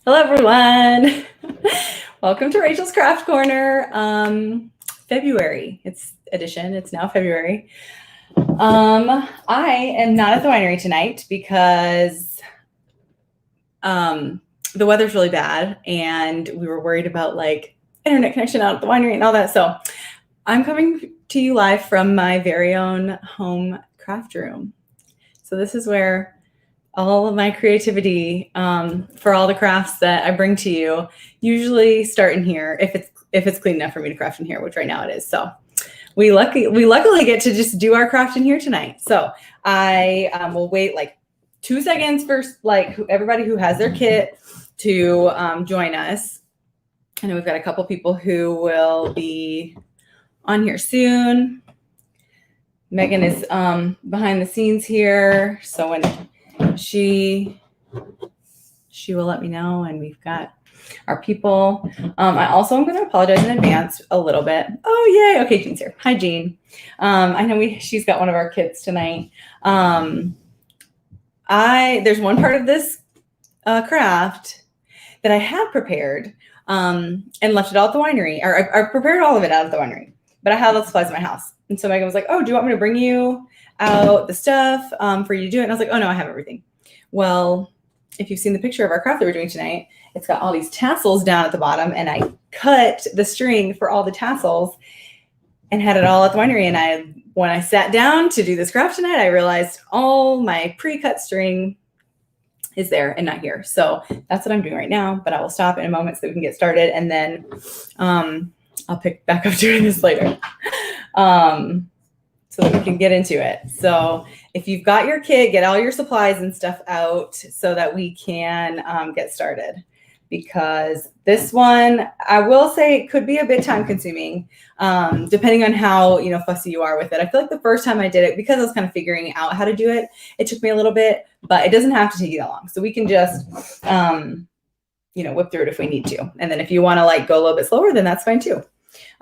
Hello, everyone. Welcome to Rachel's Craft Corner. February, it's edition. It's now February. I am not at the winery tonight because the weather's really bad, and we were worried about like internet connection out at the winery and all that. So I'm coming to you live from my very own home craft room. So this is where all of my creativity for all the crafts that I bring to you usually start in here if it's clean enough for me to craft in here, which right now it is. So we luckily get to just do our craft in here tonight. So I will wait like 2 seconds for like everybody who has their kit to join us. I know we've got a couple people who will be on here soon. Megan is behind the scenes here, so when she will let me know, and we've got our people. I also am going to apologize in advance a little bit. Oh, yay. Okay, Jean's here. Hi, Jean. I know she's got one of our kids tonight. There's one part of this craft that I had prepared and left it all at the winery, or I prepared all of it out at the winery, but I have the supplies in my house. And so Megan was like, oh, do you want me to bring you out the stuff for you to do it? And I was like, oh no, I have everything. Well, if you've seen the picture of our craft that we're doing tonight, it's got all these tassels down at the bottom, and I cut the string for all the tassels and had it all at the winery. And when I sat down to do this craft tonight, I realized all my pre-cut string is there and not here. So that's what I'm doing right now, but I will stop in a moment so that we can get started, and then I'll pick back up doing this later. So that we can get into it. So if you've got your kit, get all your supplies and stuff out so that we can get started. Because this one, I will say it could be a bit time consuming, depending on how fussy you are with it. I feel like the first time I did it, because I was kind of figuring out how to do it, it took me a little bit, but it doesn't have to take you that long. So we can just whip through it if we need to. And then if you want to like go a little bit slower, then that's fine too.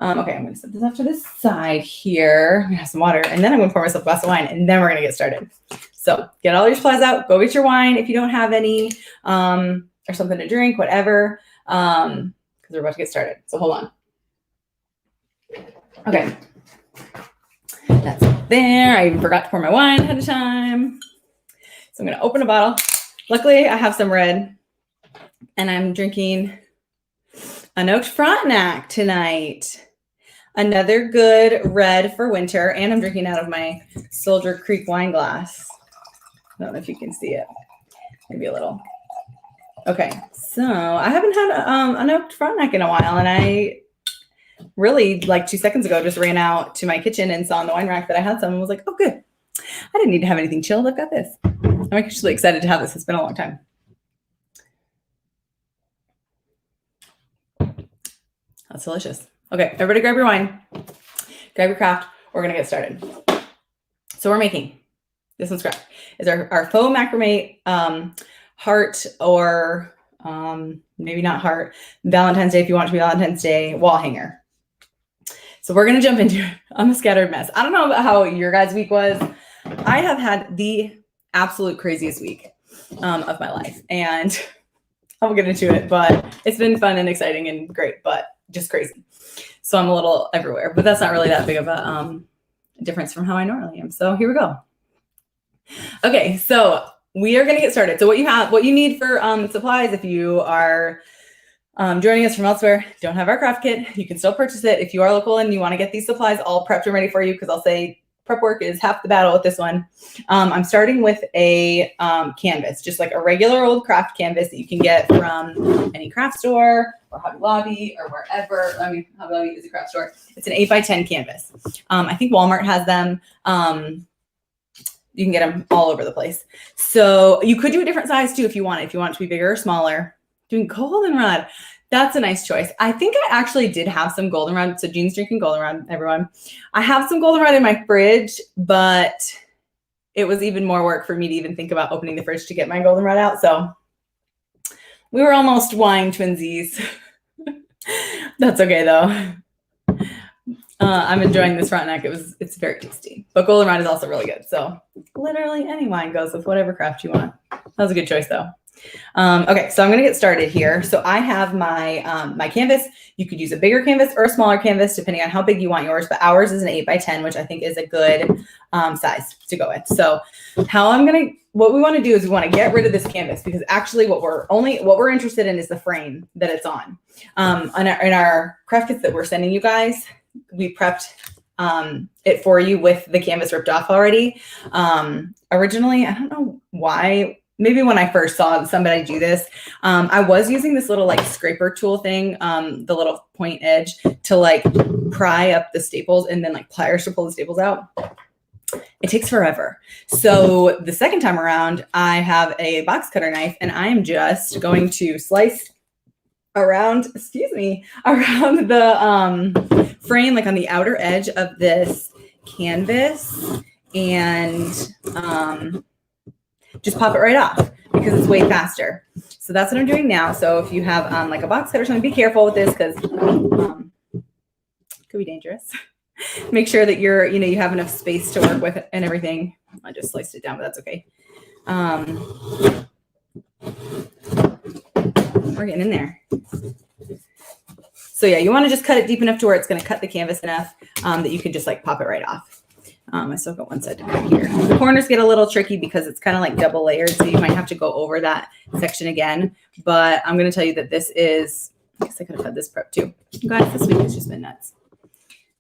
Okay, I'm going to set this off to this side here. I'm going to have some water, and then I'm going to pour myself a glass of wine, and then we're going to get started. So get all your supplies out. Go get your wine if you don't have any, or something to drink, whatever, because we're about to get started. So hold on. Okay. That's there. I even forgot to pour my wine ahead of time. So I'm going to open a bottle. Luckily, I have some red, and I'm drinking Anocht Frontenac tonight. Another good red for winter, and I'm drinking out of my Soldier Creek wine glass. I don't know if you can see it. Maybe a little. Okay, so I haven't had Anocht Frontenac in a while, and I really, like 2 seconds ago, just ran out to my kitchen and saw in the wine rack that I had some and was like, oh, good. I didn't need to have anything chilled. I've got this. I'm actually excited to have this. It's been a long time. That's delicious. Okay, everybody grab your wine, grab your craft. We're going to get started. So we're making, this one's craft, is our faux macrame heart, or maybe not heart, Valentine's Day if you want it to be Valentine's Day, wall hanger. So we're going to jump into it. I'm a scattered mess. I don't know about how your guys' week was. I have had the absolute craziest week of my life, and I'll get into it, but it's been fun and exciting and great, but just crazy. So I'm a little everywhere, but that's not really that big of a difference from how I normally am. So here we go. Okay, so we are going to get started. So what you need for supplies, if you are joining us from elsewhere, don't have our craft kit, you can still purchase it. If you are local and you want to get these supplies all prepped and ready for you, because I'll say prep work is half the battle with this one. I'm starting with a canvas, just like a regular old craft canvas that you can get from any craft store or Hobby Lobby or wherever. I mean, Hobby Lobby is a craft store. It's an 8x10 canvas. I think Walmart has them. You can get them all over the place. So you could do a different size too if you want it. If you want it to be bigger or smaller. Doing goldenrod. That's a nice choice. I think I actually did have some goldenrod. So Jean's drinking goldenrod, everyone. I have some goldenrod in my fridge, but it was even more work for me to even think about opening the fridge to get my goldenrod out. So we were almost wine twinsies. That's okay though. I'm enjoying this Frontenac. It's very tasty, but goldenrod is also really good. So literally any wine goes with whatever craft you want. That was a good choice though. Okay, so I'm going to get started here. So I have my my canvas. You could use a bigger canvas or a smaller canvas, depending on how big you want yours, but ours is an 8x10, which I think is a good size to go with. So what we want to do is we want to get rid of this canvas, because actually what we're interested in is the frame that it's on. In our craft kits that we're sending you guys, we prepped it for you with the canvas ripped off already. Originally, I don't know why, maybe when I first saw somebody do this, I was using this little like scraper tool thing, the little point edge, to like pry up the staples and then like pliers to pull the staples out. It takes forever. So the second time around, I have a box cutter knife, and I am just going to slice around the frame, like on the outer edge of this canvas, and just pop it right off, because it's way faster. So that's what I'm doing now. So if you have like a box cutter or something, be careful with this, because it could be dangerous. Make sure that you have enough space to work with and everything. I just sliced it down, but that's okay. We're getting in there. So yeah, you want to just cut it deep enough to where it's going to cut the canvas enough that you can just like pop it right off. I still got one side to cut here. The corners get a little tricky because it's kind of like double layered, so you might have to go over that section again. But I'm going to tell you that this is, I guess I could have had this prep too. Guys, this week has just been nuts.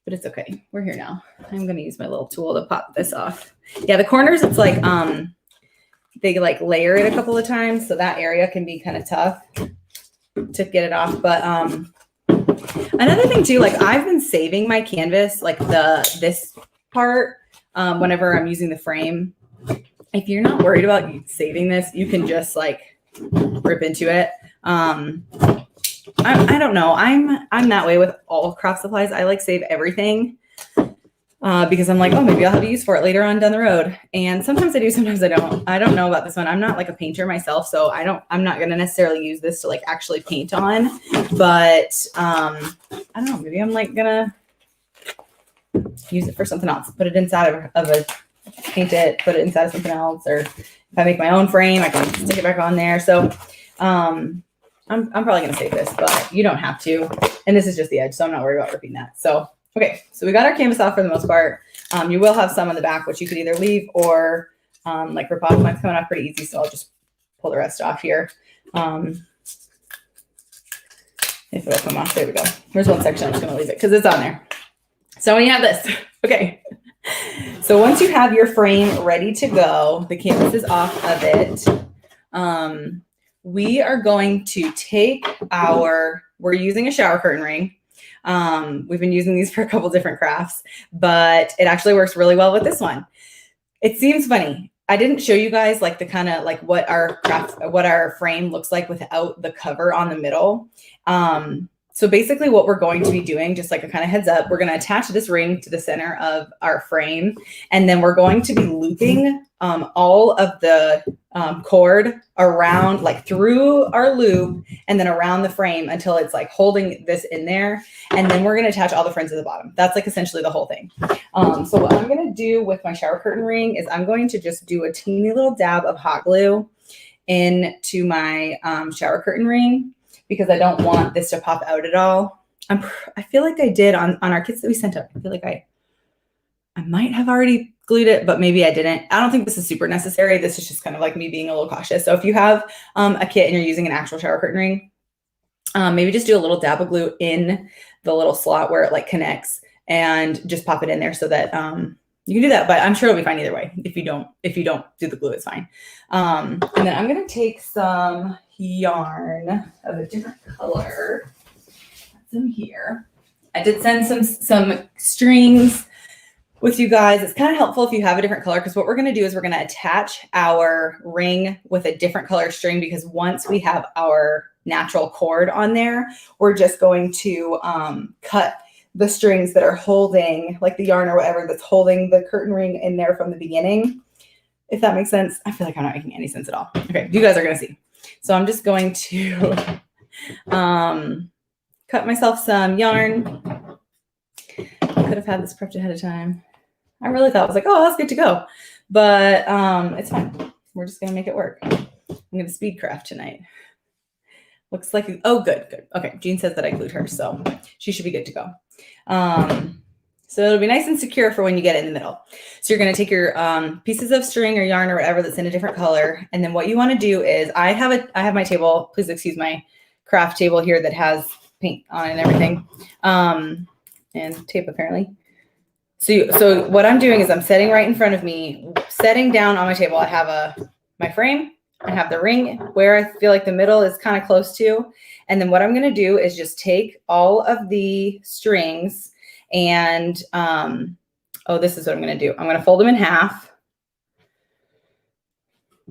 But it's okay. We're here now. I'm going to use my little tool to pop this off. Yeah, the corners, it's like they like layer it a couple of times, so that area can be kind of tough to get it off. But another thing too, like I've been saving my canvas, like this part, whenever I'm using the frame. If you're not worried about saving this, you can just like rip into it. I don't know. I'm that way with all craft supplies. I like save everything because I'm like, oh, maybe I'll have use for it later on down the road. And sometimes I do, sometimes I don't. I don't know about this one. I'm not like a painter myself, so I'm not going to necessarily use this to like actually paint on. But I don't know. Maybe I'm like gonna use it for something else. Put it inside of a paint it. Put it inside of something else. Or if I make my own frame, I can stick it back on there. So I'm probably going to save this, but you don't have to. And this is just the edge, so I'm not worried about ripping that. So, okay, so we got our canvas off for the most part. You will have some on the back, which you could either leave or like rip off. Mine's coming off pretty easy, so I'll just pull the rest off here. If it'll come off, there we go. Here's one section, I'm just going to leave it because it's on there. So when you have this, okay. So once you have your frame ready to go, the canvas is off of it. We are going to take we're using a shower curtain ring. We've been using these for a couple different crafts, but it actually works really well with this one. It seems funny. I didn't show you guys like the kind of like what our frame looks like without the cover on the middle. So basically what we're going to be doing, just like a kind of heads up, we're going to attach this ring to the center of our frame. And then we're going to be looping all of the cord around, like through our loop and then around the frame until it's like holding this in there. And then we're going to attach all the fringe at the bottom. That's like essentially the whole thing. So what I'm going to do with my shower curtain ring is I'm going to just do a teeny little dab of hot glue into my shower curtain ring, because I don't want this to pop out at all. I feel like I did on our kits that we sent up. I feel like I might have already glued it, but maybe I didn't. I don't think this is super necessary. This is just kind of like me being a little cautious. So if you have a kit and you're using an actual shower curtain ring, maybe just do a little dab of glue in the little slot where it like connects and just pop it in there so that you can do that. But I'm sure it'll be fine either way. If you don't do the glue, it's fine. And then I'm going to take some yarn of a different color. Got some here. I did send some strings with you guys. It's kind of helpful if you have a different color, because what we're going to do is we're going to attach our ring with a different color string, because once we have our natural cord on there, we're just going to cut the strings that are holding, like the yarn or whatever that's holding the curtain ring in there from the beginning, if that makes sense. I feel like I'm not making any sense at all. Okay, you guys are going to see. So I'm just going to cut myself some yarn. I could have had this prepped ahead of time. I really thought, I was like, oh, that's good to go. But it's fine. We're just going to make it work. I'm going to speed craft tonight. Looks like, oh, good. Okay, Jean says that I glued her, so she should be good to go. So it'll be nice and secure for when you get it in the middle. So you're going to take your pieces of string or yarn or whatever that's in a different color. And then what you want to do is I have my table, please excuse my craft table here that has paint on it and everything, and tape apparently. So what I'm doing is I'm setting right in front of me, setting down on my table. I have my frame. I have the ring where I feel like the middle is kind of close to. And then what I'm going to do is just take all of the strings and, this is what I'm going to do. I'm going to fold them in half.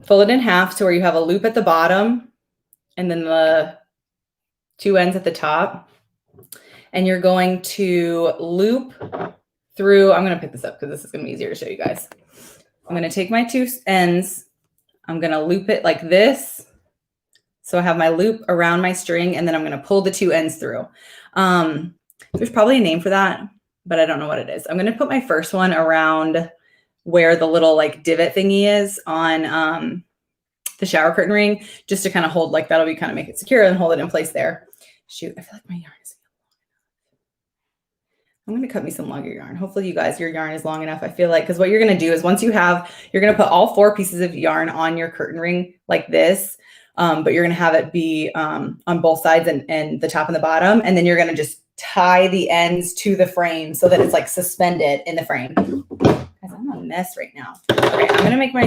Fold it in half to where you have a loop at the bottom and then the two ends at the top. And you're going to loop through, I'm going to pick this up because this is going to be easier to show you guys. I'm going to take my two ends. I'm going to loop it like this. So I have my loop around my string and then I'm going to pull the two ends through. There's probably a name for that, but I don't know what it is. I'm going to put my first one around where the little like divot thingy is on the shower curtain ring, just to kind of hold, like that'll be kind of make it secure and hold it in place there. Shoot, I feel like my yarn is I'm going to cut me some longer yarn. Hopefully you guys, your yarn is long enough. I feel like, because what you're going to do is once you're going to put all 4 pieces of yarn on your curtain ring like this, but you're going to have it be on both sides and the top and the bottom. And then you're going to just tie the ends to the frame so that it's like suspended in the frame. Guys, I'm a mess right now. Okay, I'm going to make my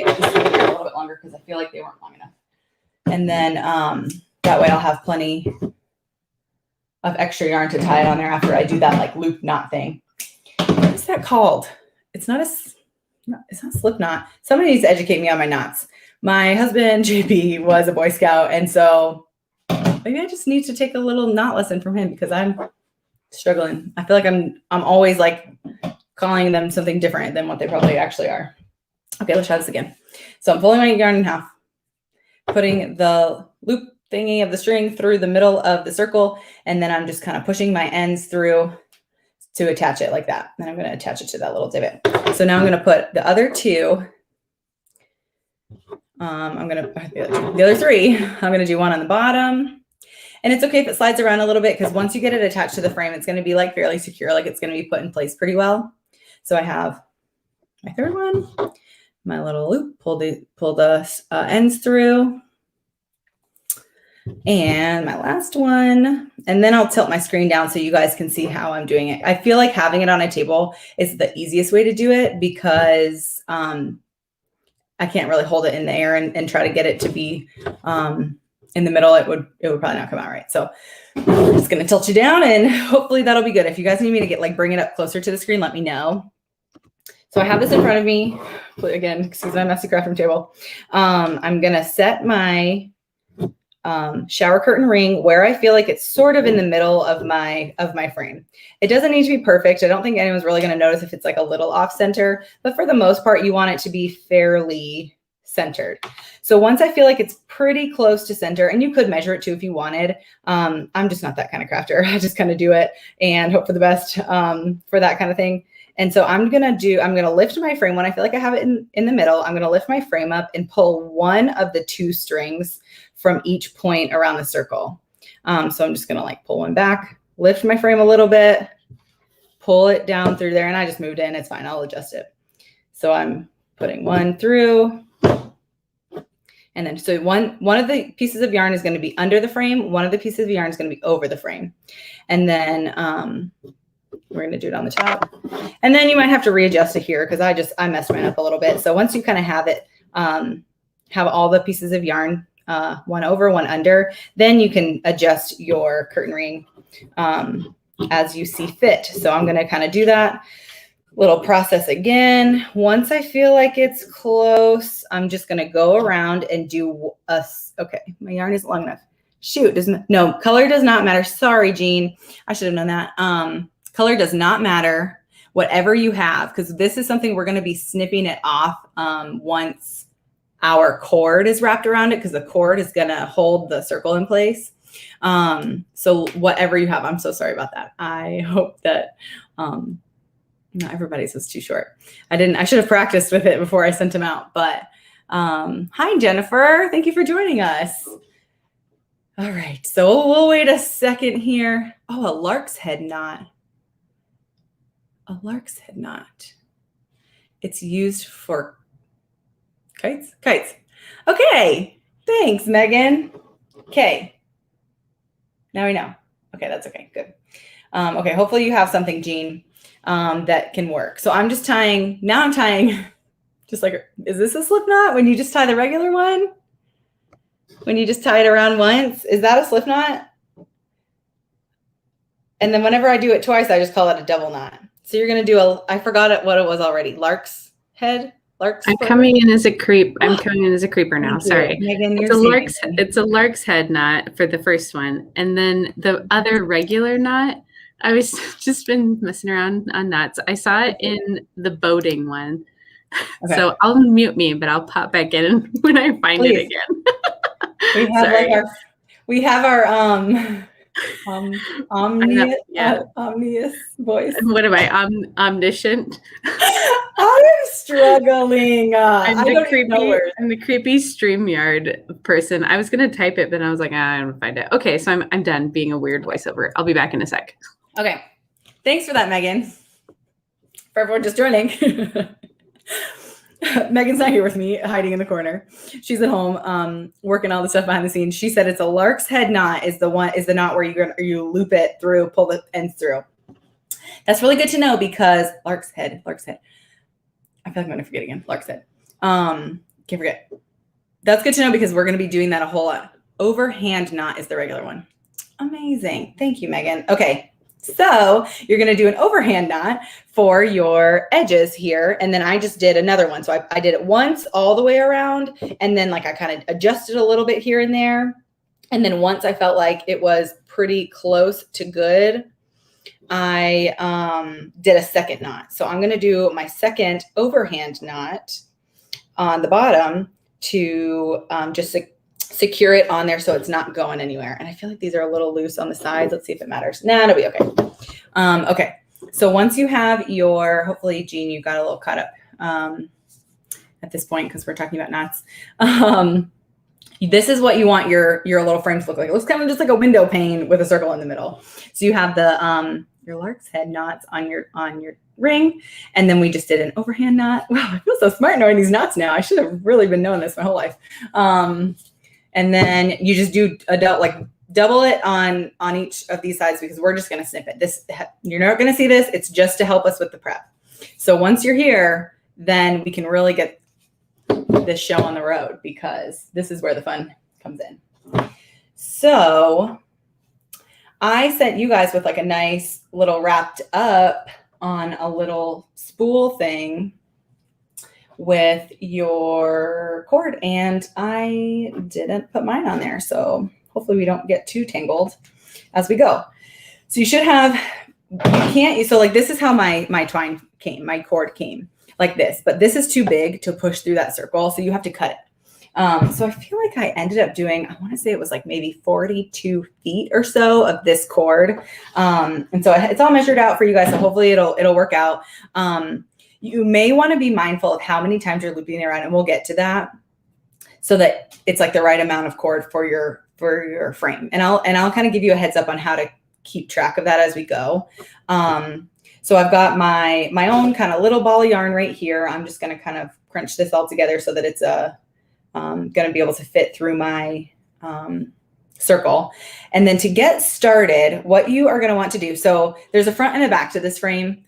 pieces a little bit longer because I feel like they weren't long enough. And then that way I'll have plenty of extra yarn to tie it on there after I do that like loop knot thing. What is that called? It's not slip knot. Somebody needs to educate me on my knots. My husband, JP, was a Boy Scout. And so maybe I just need to take a little knot lesson from him because I'm struggling. I feel like I'm always like calling them something different than what they probably actually are. Okay, let's try this again. So I'm pulling my yarn in half, putting the loop thingy of the string through the middle of the circle, and then I'm just kind of pushing my ends through to attach it like that. And I'm going to attach it to that little divot. So now I'm going to put the other two. The other 3. I'm going to do one on the bottom. And it's okay if it slides around a little bit because once you get it attached to the frame, it's going to be like fairly secure, like it's going to be put in place pretty well. So I have my third one, my little loop, pull the ends through. And my last one, and then I'll tilt my screen down so you guys can see how I'm doing it. I feel like having it on a table is the easiest way to do it because I can't really hold it in the air and try to get it to be in the middle. It would probably not come out right. So I'm just going to tilt you down and hopefully that'll be good. If you guys need me to bring it up closer to the screen, let me know. So I have this in front of me. Again, excuse my messy crafting table. I'm going to set my shower curtain ring where I feel like it's sort of in the middle of my frame. It doesn't need to be perfect. I don't think anyone's really going to notice if it's like a little off center, but for the most part, you want it to be fairly centered. So once I feel like it's pretty close to center, and you could measure it too if you wanted. I'm just not that kind of crafter. I just kind of do it and hope for the best for that kind of thing. And so I'm going to lift my frame when I feel like I have it in the middle. I'm going to lift my frame up and pull one of the 2 strings from each point around the circle. So I'm just going to like pull one back, lift my frame a little bit, pull it down through there. And I just moved in. It's fine. I'll adjust it. So I'm putting one through. And then so one of the pieces of yarn is going to be under the frame. One of the pieces of yarn is going to be over the frame. And then we're going to do it on the top. And then you might have to readjust it here because I messed mine up a little bit. So once you kind of have it, have all the pieces of yarn, one over, one under, then you can adjust your curtain ring as you see fit. So I'm going to kind of do that little process again. Once I feel like it's close, I'm just going to go around and do okay, my yarn isn't long enough. Shoot, no, color does not matter. Sorry, Jean. I should have known that. Color does not matter, whatever you have, because this is something we're going to be snipping it off once our cord is wrapped around it, because the cord is going to hold the circle in place. So whatever you have, I'm so sorry about that. I hope that not everybody's was too short. I should have practiced with it before I sent them out, but Hi, Jennifer. Thank you for joining us. All right, so we'll wait a second here. Oh, a lark's head knot. A lark's head knot. It's used for kites? Kites. Okay, thanks, Megan. Okay, now we know. Okay, that's okay, good. Okay, hopefully you have something, Jean, that can work. So I'm just tying, now I'm tying, just like, is this a slip knot when you just tie the regular one? When you just tie it around once, is that a slip knot? And then whenever I do it twice, I just call it a double knot. So you're gonna do I forgot what it was already. Lark's head? Lark's I'm coming in as a creep. I'm coming in as a creeper now. Thank you. Sorry. Megan, It's a lark's head knot for the first one. And then the other regular knot, I was just been messing around on knots. I saw it in the boating one. Okay. So I'll mute me, but I'll pop back in when I find it again. We have our omnious voice. What am I? Omniscient. I'm struggling. I'm the creepy StreamYard person. I was gonna type it, but I was like, I don't find it. Okay, so I'm done being a weird voiceover. I'll be back in a sec. Okay, thanks for that, Megan. For everyone just joining. Megan's not here with me, hiding in the corner. She's at home, working all the stuff behind the scenes. She said it's a lark's head knot is the knot where you loop it through, pull the ends through. That's really good to know because lark's head. I feel like I'm gonna forget again. Lark's head. Can't forget. That's good to know because we're gonna be doing that a whole lot. Overhand knot is the regular one. Amazing. Thank you, Megan. Okay. So you're going to do an overhand knot for your edges here. And then I just did another one. So I did it once all the way around. And then like I kind of adjusted a little bit here and there. And then once I felt like it was pretty close to good, I did a second knot. So I'm going to do my second overhand knot on the bottom to just secure it on there so it's not going anywhere. And I feel like these are a little loose on the sides. Let's see if it matters. Nah, it'll be okay. Okay. So once you have your, hopefully, Jean, you got a little caught up at this point because we're talking about knots. This is what you want your little frame to look like. It looks kind of just like a window pane with a circle in the middle. So you have the your lark's head knots on your ring, and then we just did an overhand knot. Wow, I feel so smart knowing these knots now. I should have really been knowing this my whole life. And then you just do double it on each of these sides because we're just going to snip it. You're not going to see this. It's just to help us with the prep. So once you're here, then we can really get this show on the road because this is where the fun comes in. So I sent you guys with like a nice little wrapped up on a little spool thing with your cord, and I didn't put mine on there. So hopefully we don't get too tangled as we go. So you should have, so like this is how my cord came like this, but this is too big to push through that circle. So you have to cut it. So I feel like I ended up doing, I want to say it was like maybe 42 feet or so of this cord. And so it's all measured out for you guys. So hopefully it'll work out. You may want to be mindful of how many times you're looping it around, and we'll get to that so that it's like the right amount of cord for your frame. And I'll kind of give you a heads up on how to keep track of that as we go. So I've got my own kind of little ball of yarn right here. I'm just going to kind of crunch this all together so that it's going to be able to fit through my circle. And then to get started, what you are going to want to do, so there's a front and a back to this frame.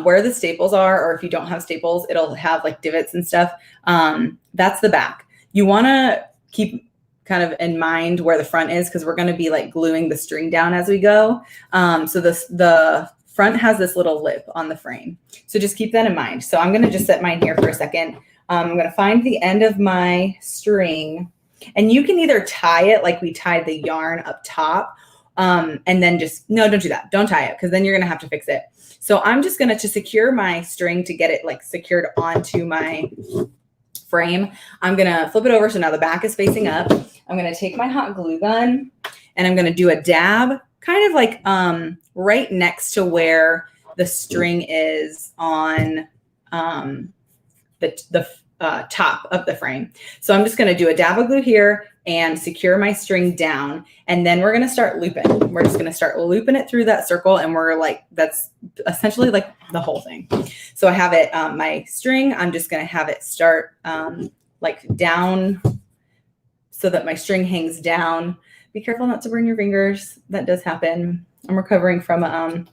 Where the staples are, or if you don't have staples, it'll have like divots and stuff. That's the back. You want to keep kind of in mind where the front is because we're going to be like gluing the string down as we go. So the front has this little lip on the frame. So just keep that in mind. So I'm going to just set mine here for a second. I'm going to find the end of my string, and you can either tie it like we tied the yarn up top, and then no, don't do that. Don't tie it because then you're going to have to fix it. So I'm just going to secure my string to get it like secured onto my frame. I'm going to flip it over. So now the back is facing up. I'm going to take my hot glue gun and I'm going to do a dab kind of like right next to where the string is on the top of the frame. So I'm just going to do a dab of glue here and secure my string down. And then we're going to start looping. We're just going to start looping it through that circle. And we're like, that's essentially like the whole thing. So I have it, my string, I'm just going to have it start like down so that my string hangs down. Be careful not to burn your fingers. That does happen. I'm recovering from a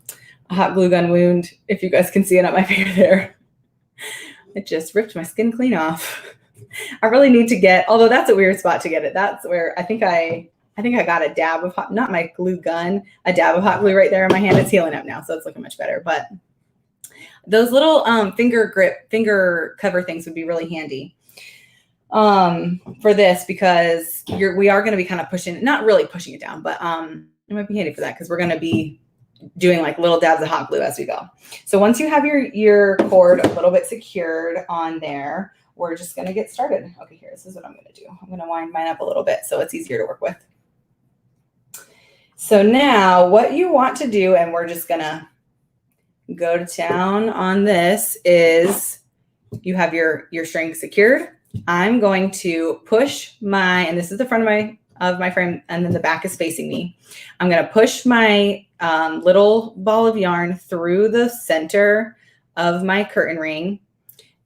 hot glue gun wound. If you guys can see it on my finger there. It just ripped my skin clean off. I really need to get, although that's a weird spot to get it. That's where I think I got a dab of hot, not my glue gun, a dab of hot glue right there in my hand. It's healing up now, so it's looking much better. But those little finger cover things would be really handy for this, because we are going to be kind of pushing, not really pushing it down, but it might be handy for that because we're going to be doing like little dabs of hot glue as we go. So once you have your cord a little bit secured on there, we're just going to get started. Okay, here, this is what I'm going to do. I'm going to wind mine up a little bit so it's easier to work with. So now what you want to do, and we're just going to go to town on this, is you have your string secured. I'm going to push and this is the front of my frame, and then the back is facing me. I'm going to push my little ball of yarn through the center of my curtain ring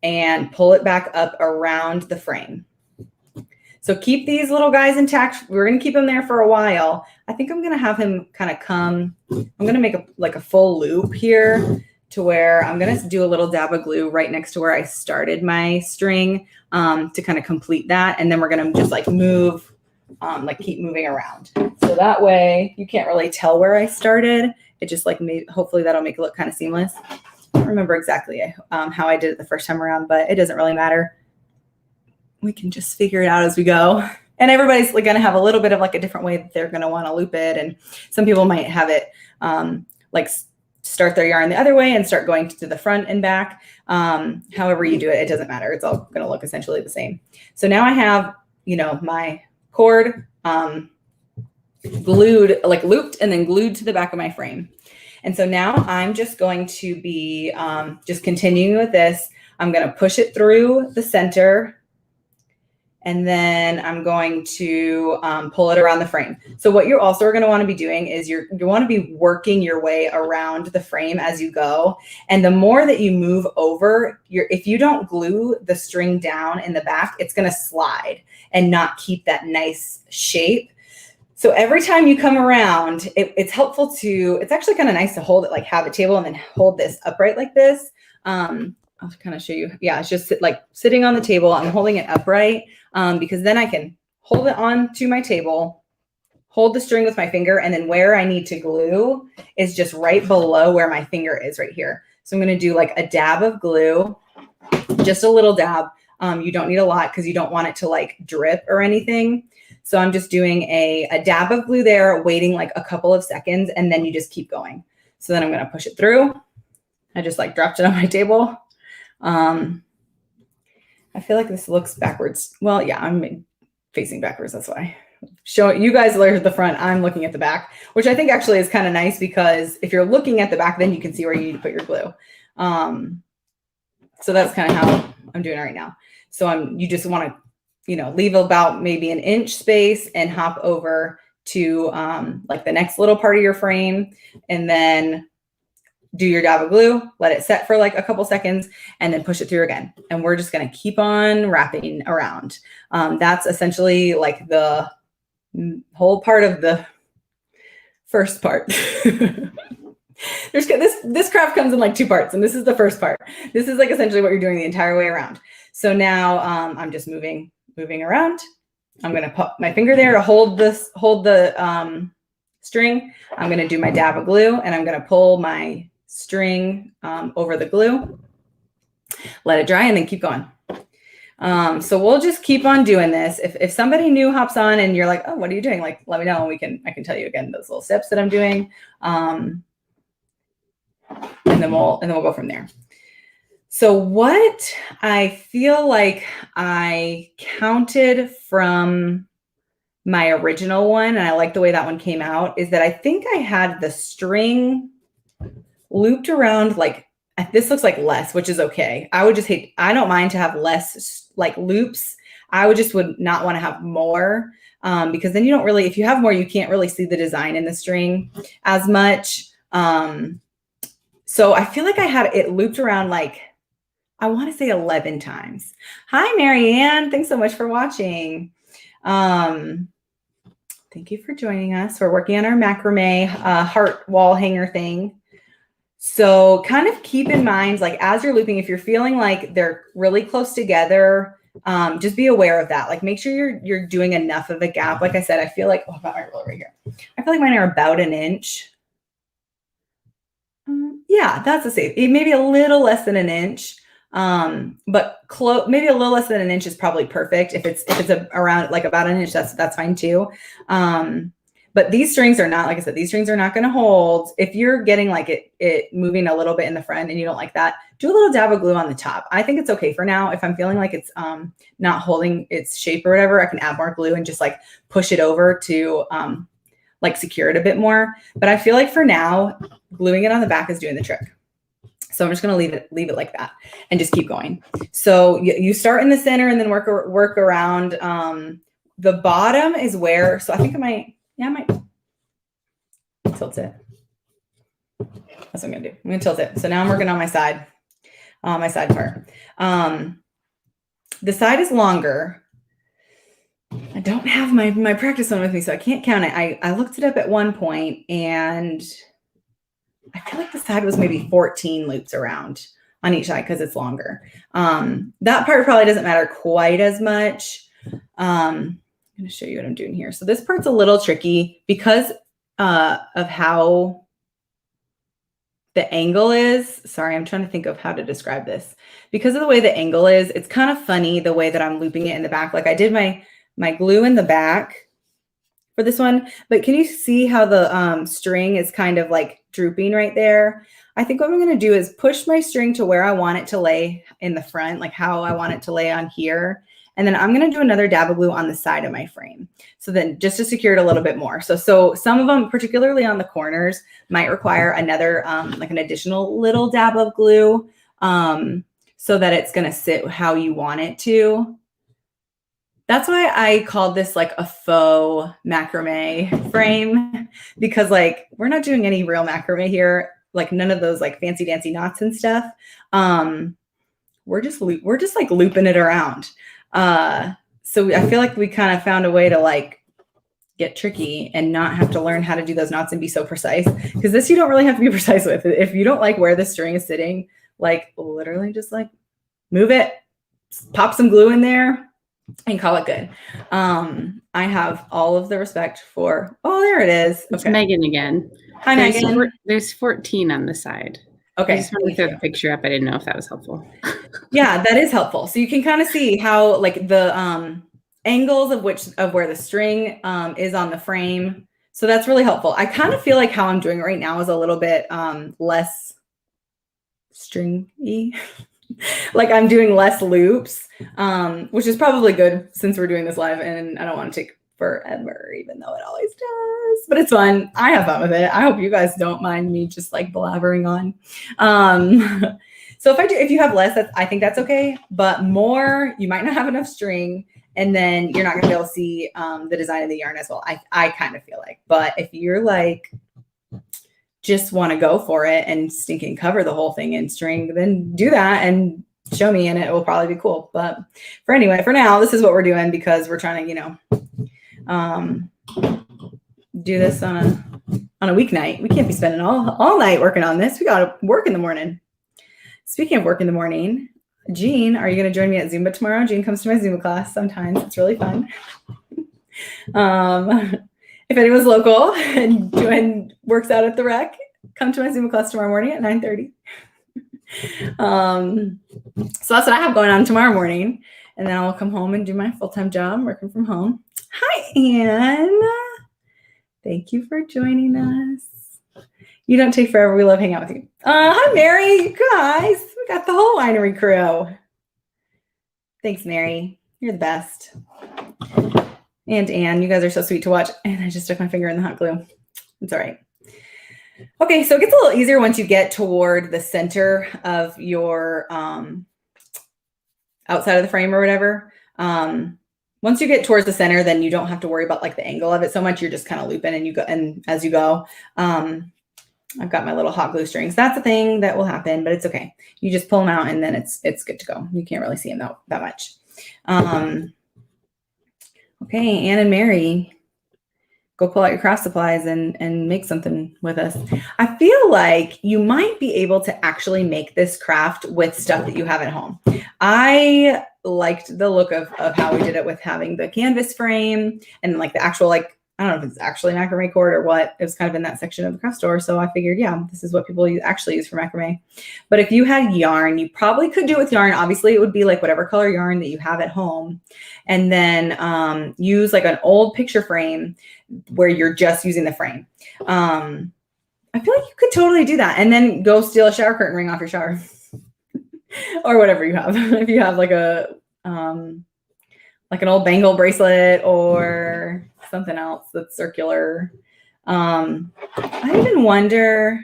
and pull it back up around the frame. So keep these little guys intact. We're going to keep them there for a while. I think I'm going to have him kind of come. I'm going to make a full loop here to where I'm going to do a little dab of glue right next to where I started my string to kind of complete that. And then we're going to just like move, keep moving around. So that way you can't really tell where I started. It just like hopefully that'll make it look kind of seamless. I don't remember exactly how I did it the first time around, but it doesn't really matter. We can just figure it out as we go. And everybody's going to have a little bit of like a different way that they're going to want to loop it. And some people might have it start their yarn the other way and start going to the front and back. However you do it, it doesn't matter. It's all going to look essentially the same. So now I have, my cord glued, like looped and then glued to the back of my frame. And so now I'm just going to be just continuing with this. I'm going to push it through the center, and then I'm going to pull it around the frame. So what you also are going to want to be doing is you want to be working your way around the frame as you go. And the more that you move over, if you don't glue the string down in the back, it's going to slide and not keep that nice shape. So every time you come around, it's helpful it's actually kind of nice to hold it, like have a table and then hold this upright like this. I'll kind of show you. Yeah, it's just like sitting on the table. I'm holding it upright because then I can hold it onto my table, hold the string with my finger, and then where I need to glue is just right below where my finger is right here. So I'm going to do like a dab of glue, just a little dab. You don't need a lot because you don't want it to like drip or anything. So I'm just doing a dab of glue there, waiting like a couple of seconds, and then you just keep going. So then I'm going to push it through. I just like dropped it on my table. I feel like this looks backwards. Well, yeah, I'm facing backwards. That's why. You guys are at the front. I'm looking at the back, which I think actually is kind of nice because if you're looking at the back, then you can see where you need to put your glue. So that's kind of how I'm doing it right now. So you just want to, leave about maybe an inch space and hop over to like the next little part of your frame, and then do your dab of glue, let it set for like a couple seconds, and then push it through again. And we're just going to keep on wrapping around. That's essentially like the whole part of the first part. This craft comes in like two parts, and this is the first part. This is like essentially what you're doing the entire way around. So now I'm just moving around. I'm going to put my finger there to hold the string. I'm going to do my dab of glue, and I'm going to pull my string over the glue, let it dry, and then keep going. So we'll just keep on doing this. If somebody new hops on and you're like, oh, what are you doing? Like, let me know, and I can tell you again those little steps that I'm doing. And then we'll go from there. So what I feel like I counted from my original one, and I like the way that one came out, is that I think I had the string looped around like this looks like less, which is okay. I don't mind to have less like loops. Would not want to have more because then you don't really, if you have more, you can't really see the design in the string as much. So I feel like I had it looped around like, I want to say 11 times. Hi, Marianne. Thanks so much for watching. Thank you for joining us. We're working on our macrame heart wall hanger thing. So kind of keep in mind, like as you're looping, if you're feeling like they're really close together, just be aware of that. Like make sure you're doing enough of a gap. Like I said, I feel like, oh, I got my ruler right here. I feel like mine are about an inch. Yeah, that's a safe. Maybe a little less than an inch. But maybe a little less than an inch is probably perfect. If it's around like about an inch, that's fine too. But these strings are not, like I said, these strings are not going to hold. If you're getting like it moving a little bit in the front and you don't like that, do a little dab of glue on the top. I think it's okay for now. If I'm feeling like it's not holding its shape or whatever, I can add more glue and just like push it over to like secure it a bit more. But I feel like for now, gluing it on the back is doing the trick. So I'm just going to leave it like that and just keep going. So you start in the center and then work around. The bottom is where, so I think I might tilt it. That's what I'm going to do. I'm going to tilt it. So now I'm working on my side part. The side is longer. I don't have my practice one with me, so I can't count it. I looked it up at one point and I feel like the side was maybe 14 loops around on each side because it's longer. That part probably doesn't matter quite as much. I'm going to show you what I'm doing here. So this part's a little tricky because of how the angle is. Sorry, I'm trying to think of how to describe this. Because of the way the angle is, it's kind of funny the way that I'm looping it in the back. Like I did my glue in the back for this one, but can you see how the string is kind of like drooping right there? I think what I'm going to do is push my string to where I want it to lay in the front, like how I want it to lay on here. And then I'm going to do another dab of glue on the side of my frame. So then just to secure it a little bit more. So some of them, particularly on the corners, might require another, like an additional little dab of glue so that it's going to sit how you want it to. That's why I called this like a faux macrame frame, because like we're not doing any real macrame here, like none of those like fancy dancy knots and stuff. We're just like looping it around. So I feel like we kind of found a way to like get tricky and not have to learn how to do those knots and be so precise, because this you don't really have to be precise with. If you don't like where the string is sitting, like literally just like move it, pop some glue in there, and call it good. I have all of the respect for, oh, there it is. It's Megan again. Hi, Megan. There's 14 on the side. Okay. I just wanted to throw the picture up. I didn't know if that was helpful. Yeah, that is helpful. So you can kind of see how like the angles of where the string is on the frame. So that's really helpful. I kind of feel like how I'm doing it right now is a little bit less stringy. Like I'm doing less loops, which is probably good since we're doing this live and I don't want to take forever, even though it always does, but it's fun. I have fun with it. I hope you guys don't mind me just like blabbering on. So if you have less, I think that's okay, but more, you might not have enough string and then you're not gonna be able to see the design of the yarn as well. I kind of feel like, but if you're like, just want to go for it and stinking cover the whole thing in string, then do that and show me and it will probably be cool. But for now, this is what we're doing because we're trying to, do this on a weeknight. We can't be spending all night working on this. We got to work in the morning. Speaking of work in the morning, Jean, are you going to join me at Zumba tomorrow? Jean comes to my Zumba class sometimes. It's really fun. If anyone's local and works out at the rec, come to my Zumba class tomorrow morning at 9:30. So that's what I have going on tomorrow morning. And then I'll come home and do my full-time job working from home. Hi, Anne. Thank you for joining us. You don't take forever. We love hanging out with you. Hi, Mary. You guys, we got the whole winery crew. Thanks, Mary. You're the best. And Anne, you guys are so sweet to watch. And I just stuck my finger in the hot glue. It's all right. Okay, so it gets a little easier once you get toward the center of your outside of the frame or whatever. Once you get towards the center, then you don't have to worry about like the angle of it so much. You're just kind of looping and you go, and as you go, I've got my little hot glue strings. That's a thing that will happen, but it's okay. You just pull them out and then it's good to go. You can't really see them that much. Okay, Anne and Mary, go pull out your craft supplies and make something with us. I feel like you might be able to actually make this craft with stuff that you have at home. I liked the look of how we did it with having the canvas frame and like the actual, like, I don't know if it's actually macrame cord or what. It was kind of in that section of the craft store. So I figured, yeah, this is what people actually use for macrame. But if you had yarn, you probably could do it with yarn. Obviously, it would be like whatever color yarn that you have at home. And then use like an old picture frame where you're just using the frame. I feel like you could totally do that. And then go steal a shower curtain ring off your shower. Or whatever you have. If you have like a like an old bangle bracelet or something else that's circular. I wonder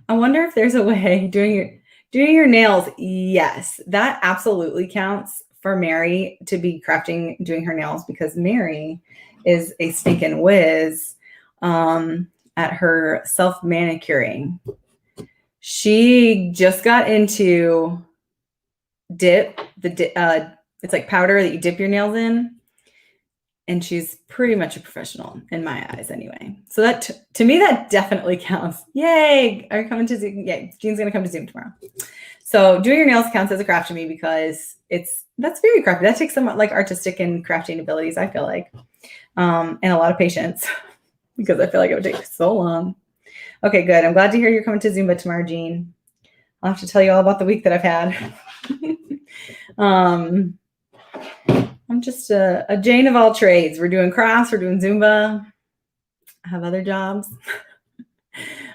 if there's a way doing your nails. Yes, that absolutely counts for Mary to be doing her nails, because Mary is a stinking whiz at her self manicuring. She just got into it's like powder that you dip your nails in. And she's pretty much a professional in my eyes anyway. So that, to me, that definitely counts. Yay. Are you coming to Zoom? Yay. Jean's going to come to Zoom tomorrow. So doing your nails counts as a craft to me, because that's very crafty. That takes some like artistic and crafting abilities, I feel like. And a lot of patience, because I feel like it would take so long. Okay, good. I'm glad to hear you're coming to Zumba tomorrow, Jean. I'll have to tell you all about the week that I've had. I'm just a Jane of all trades. We're doing crafts, we're doing Zumba. I have other jobs.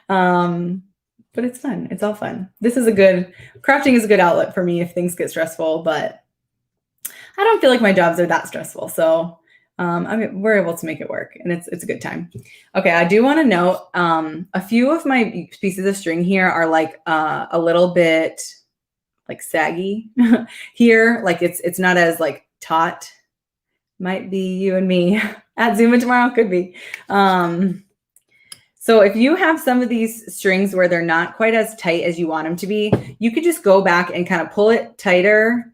But it's fun. It's all fun. Crafting is a good outlet for me if things get stressful, but I don't feel like my jobs are that stressful. So we're able to make it work, and it's a good time. Okay, I do want to note a few of my pieces of string here are like a little bit like saggy here. Like it's not as like taut. Might be you and me at Zumba tomorrow. Could be. So if you have some of these strings where they're not quite as tight as you want them to be, you could just go back and kind of pull it tighter.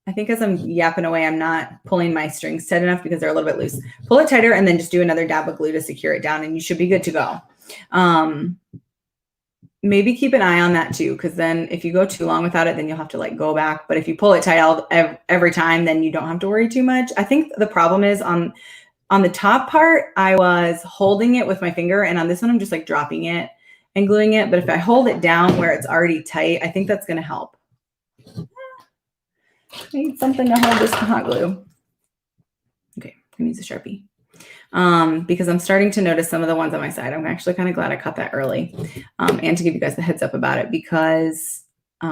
I think as I'm yapping away, I'm not pulling my strings tight enough because they're a little bit loose. Pull it tighter and then just do another dab of glue to secure it down, and you should be good to go. Maybe keep an eye on that too, because then if you go too long without it, then you'll have to like go back. But if you pull it tight every time, then you don't have to worry too much. I think the problem is on the top part, I was holding it with my finger, and on this one, I'm just like dropping it and gluing it. But if I hold it down where it's already tight, I think that's going to help. I need something to hold this hot glue. Okay, I'm going to use a Sharpie. Because I'm starting to notice some of the ones on my side. I'm actually kind of glad I caught that early. And to give you guys the heads up about it, because you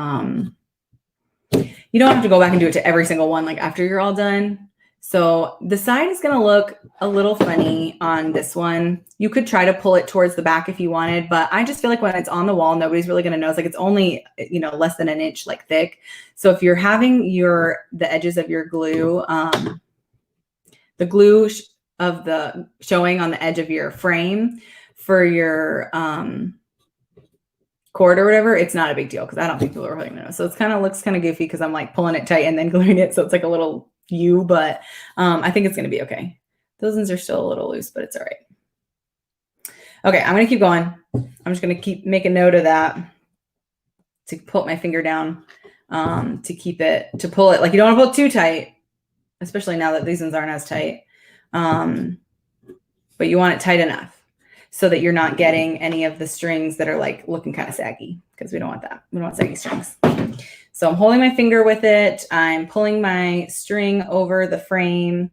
don't have to go back and do it to every single one like after you're all done. So the side is going to look a little funny on this one. You could try to pull it towards the back if you wanted, but I just feel like when it's on the wall, nobody's really going to know. It's like it's only, less than an inch like thick. So if you're having the edges of your glue, the glue of the showing on the edge of your frame for your cord or whatever, it's not a big deal, because I don't think people are really gonna know. So it's kind of looks kind of goofy because I'm like pulling it tight and then gluing it, so it's like a little U, but I think it's gonna be okay. Those ones are still a little loose, but it's all right. Okay, I'm gonna keep going. I'm just gonna keep making note of that to put my finger down to pull it. Like you don't want to pull it too tight, especially now that these ones aren't as tight. But you want it tight enough so that you're not getting any of the strings that are like looking kind of saggy, because we don't want that. We don't want saggy strings. So I'm holding my finger with it. I'm pulling my string over the frame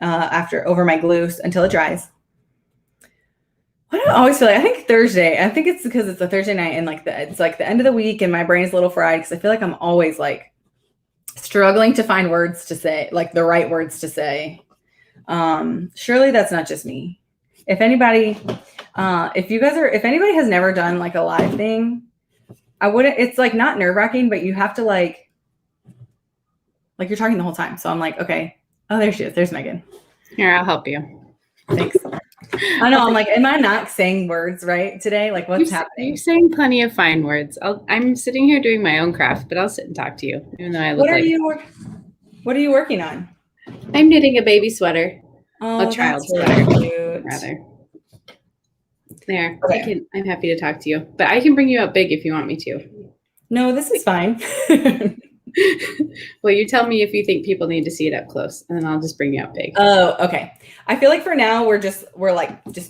over my glue until it dries. Why do I always feel like, I think Thursday, I think it's because it's a Thursday night and it's like the end of the week and my brain's a little fried, because I feel like I'm always like struggling to find words to say, like the right words to say. Surely that's not just me. If anybody If anybody has never done like a live thing, it's like not nerve wracking, but you have to like you're talking the whole time. So I'm like, okay. Oh, there she is. There's Megan. Here, I'll help you. Thanks. I know. I'm like, am I not saying words right today? Like, what's happening? You're saying plenty of fine words. I'm sitting here doing my own craft, but I'll sit and talk to you, even though I look What are you working on? I'm knitting a baby sweater. Oh, A child that's sweater, really cute. rather. There. Okay. I'm happy to talk to you, but I can bring you up big if you want me to. No, this is fine. Well, you tell me if you think people need to see it up close, and then I'll just bring you up big. Oh, okay. I feel like for now we're just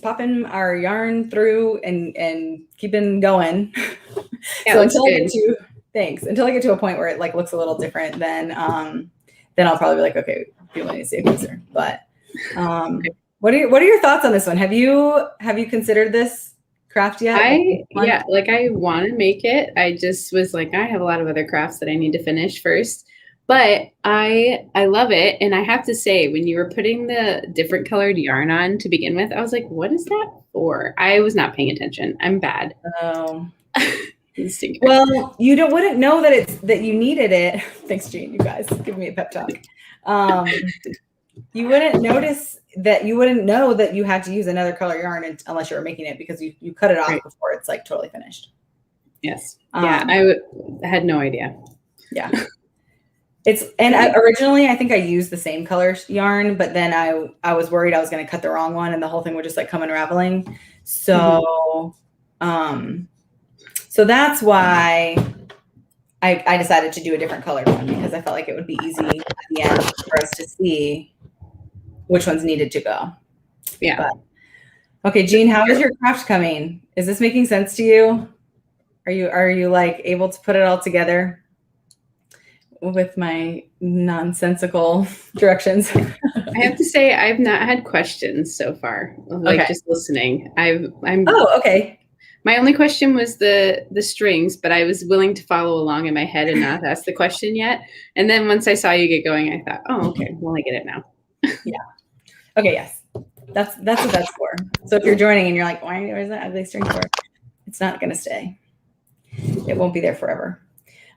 popping our yarn through and keeping going. Yeah, So until I get to a point where it like looks a little different, then I'll probably be like, okay, people need to see it closer. But what are your thoughts on this one? Have you considered this craft yet? I want to make it. I just was like, I have a lot of other crafts that I need to finish first. But I love it. And I have to say, when you were putting the different colored yarn on to begin with, I was like, what is that for? I was not paying attention. I'm bad. Oh. Well, wouldn't know that you needed it. Thanks, Jean. You guys give me a pep talk. You wouldn't know that you had to use another color yarn unless you were making it because you cut it off before it's like totally finished. Yes. I had no idea. Yeah. Originally I think I used the same color yarn, but then I was worried I was going to cut the wrong one and the whole thing would just like come unraveling. So, so that's why I decided to do a different color one because I felt like it would be easy at the end for us to see which ones needed to go. Yeah. Okay, Jean, how is your craft coming? Is this making sense to you? Are you like able to put it all together with my nonsensical directions? I have to say I've not had questions so far. Like just listening. Oh, okay. My only question was the strings, but I was willing to follow along in my head and not ask the question yet. And then once I saw you get going, I thought, oh, okay, well, I get it now. Yeah. Okay. Yes. That's what that's for. So if you're joining and you're like, why is that ugly string for? It's not going to stay. It won't be there forever.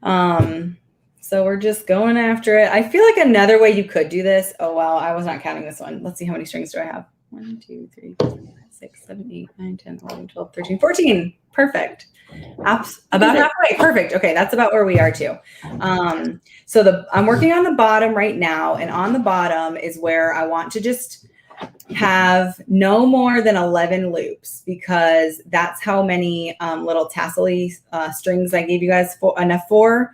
So we're just going after it. I feel like another way you could do this. Oh, wow. I was not counting this one. Let's see. How many strings do I have? 1, 2, 3, 4, 5, 6, 7, 8, 9, 10, 11, 12, 13, 14. Perfect. About halfway. Perfect. Okay. That's about where we are too. So I'm working on the bottom right now. And on the bottom is where I want to just have no more than 11 loops because that's how many little tassel-y strings I gave you guys enough for.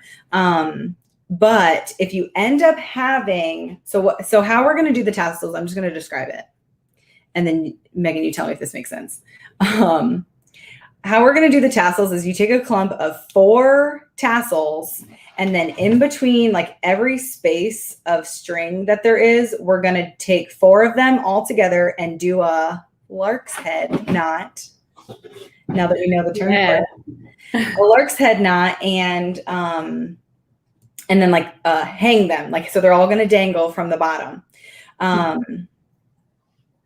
But if you end up having, so how we're going to do the tassels, I'm just going to describe it. And then Megan, you tell me if this makes sense. How we're going to do the tassels is you take a clump of 4 tassels and then in between like every space of string that there is, we're going to take 4 of them all together and do a lark's head knot. Now that we know the term for it. A lark's head knot and then like hang them like, so they're all going to dangle from the bottom.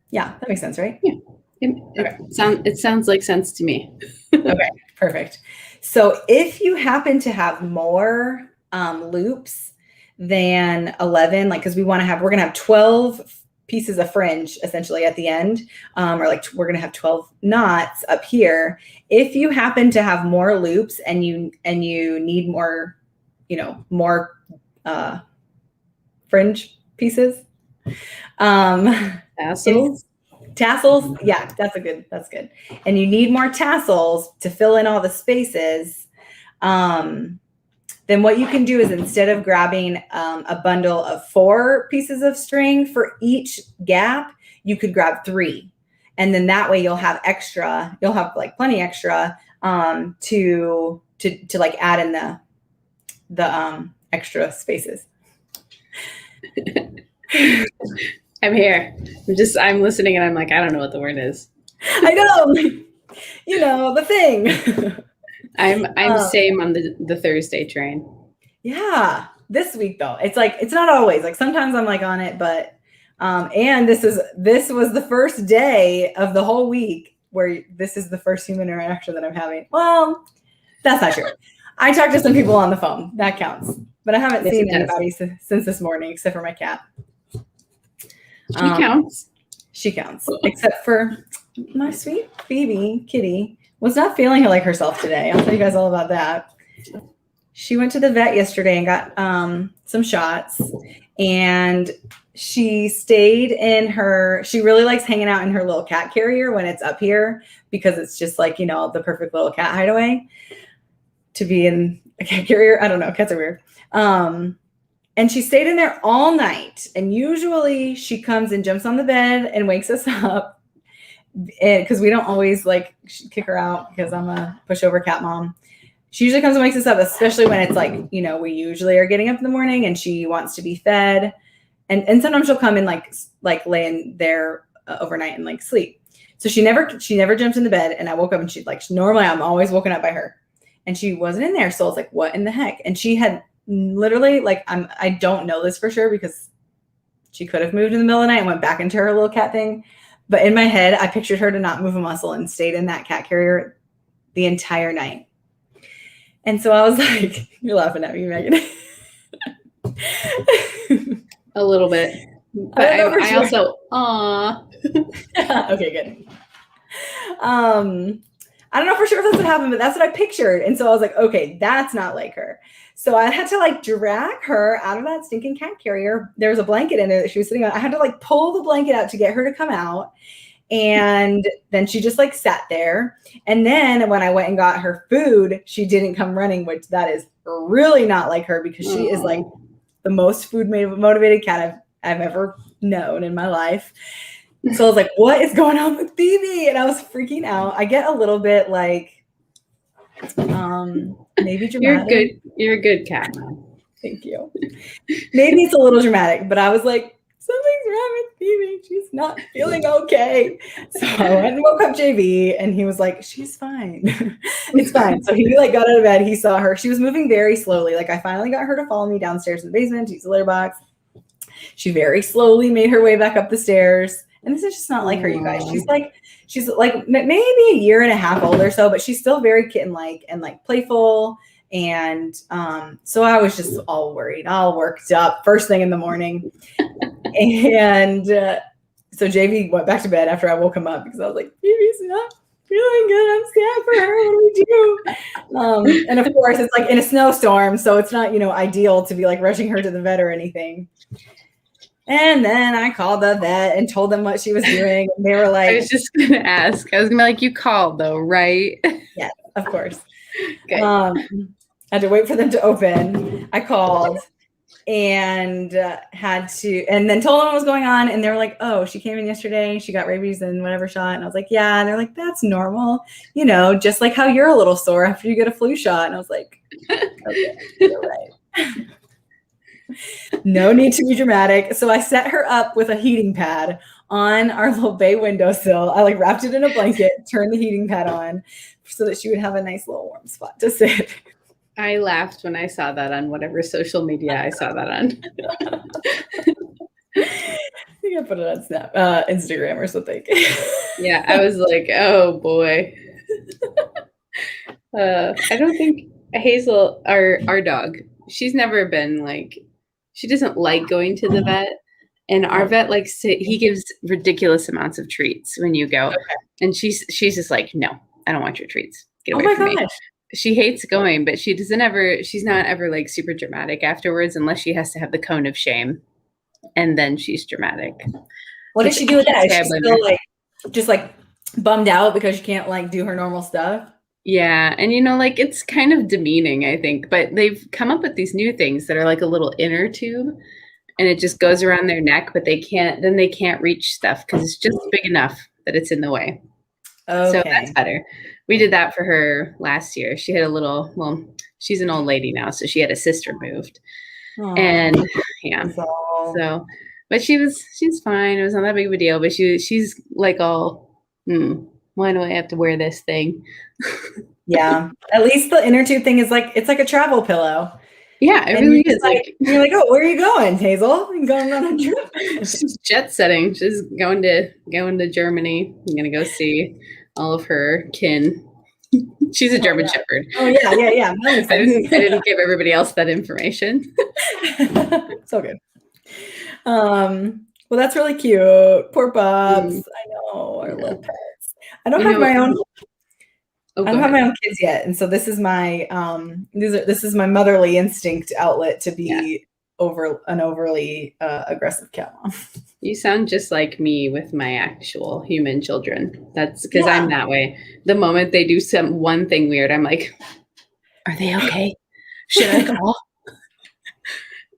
Yeah, that makes sense, right? Yeah. It sounds like sense to me. Okay, perfect. So if you happen to have more loops than 11, like, because we're going to have 12 pieces of fringe essentially at the end, or like we're going to have 12 knots up here. If you happen to have more loops and you need more, more fringe pieces, tassels. Yeah, that's good. And you need more tassels to fill in all the spaces. Then what you can do is instead of grabbing a bundle of 4 pieces of string for each gap, you could grab 3. And then that way you'll have like plenty extra to like add in the extra spaces. I'm here. I'm listening and I'm like, I don't know what the word is. I know. The thing. I'm same on the Thursday train. Yeah. This week though, it's like, it's not always like, sometimes I'm like on it, but, and this was the first day of the whole week where this is the first human interaction that I'm having. Well, that's not true. I talked to some people on the phone. That counts. But I haven't Yes, seen it does. anybody since this morning, except for my cat. She counts. She counts, except for my sweet Phoebe Kitty was not feeling like herself today. I'll tell you guys all about that. She went to the vet yesterday and got some shots, and she stayed in her. She really likes hanging out in her little cat carrier when it's up here because it's just like, the perfect little cat hideaway to be in a cat carrier. I don't know. Cats are weird. And she stayed in there all night. And usually she comes and jumps on the bed and wakes us up because we don't always kick her out because I'm a pushover cat mom. She usually comes and wakes us up, especially when it's we usually are getting up in the morning and she wants to be fed. And sometimes she'll come and lay in there overnight and sleep. So she never jumps in the bed. And I woke up and she's normally I'm always woken up by her. And she wasn't in there. So I was like, what in the heck? And she had literally I don't know this for sure because she could have moved in the middle of the night and went back into her little cat thing. But in my head, I pictured her to not move a muscle and stayed in that cat carrier the entire night. And so I was like, you're laughing at me, Megan. A little bit. But I also, aw. Okay, good. I don't know for sure if that's what happened, but that's what I pictured. And so I was like, okay, that's not like her. So I had to drag her out of that stinking cat carrier. There was a blanket in there that she was sitting on. I had to pull the blanket out to get her to come out. And then she just sat there. And then when I went and got her food, she didn't come running, which that is really not like her because she is the most food motivated cat I've ever known in my life. So I was like, what is going on with Phoebe? And I was freaking out. I get a little bit maybe dramatic. You're a good cat mom. Thank you. Maybe it's a little dramatic, but I was like, something's wrong with Phoebe. She's not feeling okay. So I went and woke up JV and he was like, she's fine. It's fine. So he got out of bed. He saw her. She was moving very slowly. I finally got her to follow me downstairs in the basement to use the litter box. She very slowly made her way back up the stairs. And this is just not like her, you guys. She's maybe a year and a half old or so, but she's still very kitten-like and playful. And so I was just all worried, all worked up first thing in the morning. And so JV went back to bed after I woke him up because I was like, Phoebe's not feeling good. I'm sad for her. What do we do? And of course, it's in a snowstorm, so it's not, ideal to be rushing her to the vet or anything. And then I called the vet and told them what she was doing. And they were like, I was just going to ask. I was going to be like, you called though, right? Yeah, of course. Okay. I had to wait for them to open. I called and and then told them what was going on. And they were like, oh, she came in yesterday. She got rabies and whatever shot. And I was like, yeah. And they're like, that's normal. Just like how you're a little sore after you get a flu shot. And I was like, okay, you're right. No need to be dramatic. So I set her up with a heating pad on our little bay windowsill. I wrapped it in a blanket, turned the heating pad on so that she would have a nice little warm spot to sit. I laughed when I saw that on whatever social media I saw that on. I think I put it on Instagram or something. Yeah, I was like, oh boy. I don't think Hazel, our dog, she's never been she doesn't like going to the vet. And our vet he gives ridiculous amounts of treats when you go. Okay. And she's just like, no, I don't want your treats. Get away from me. She hates going, but she's not ever super dramatic afterwards unless she has to have the cone of shame. And then she's dramatic. What does she do with that? Is she still just bummed out because she can't do her normal stuff? Yeah. And it's kind of demeaning, I think, but they've come up with these new things that are a little inner tube and it just goes around their neck, but they can't reach stuff because it's just big enough that it's in the way. Okay. So that's better. We did that for her last year. She had she's an old lady now, so she had a sister moved. Aww. And yeah. But she's fine. It was not that big of a deal, but she's all, why do I have to wear this thing? Yeah. At least the inner tube thing is it's like a travel pillow. Yeah, it really is. You're like, oh, where are you going, Hazel? I'm going on a trip. She's jet setting. She's going to Germany. I'm gonna go see all of her kin. She's a German Shepherd. Oh yeah. That makes I sense. didn't give everybody else that information. So good. Well, that's really cute. Poor pups. I know, our little pets. I don't have my own. Oh, I don't have my own kids yet, and so this is my this is my motherly instinct outlet to be an overly aggressive cat mom. You sound just like me with my actual human children. That's because I'm that way. The moment they do one thing weird, I'm like, are they okay? Should I call?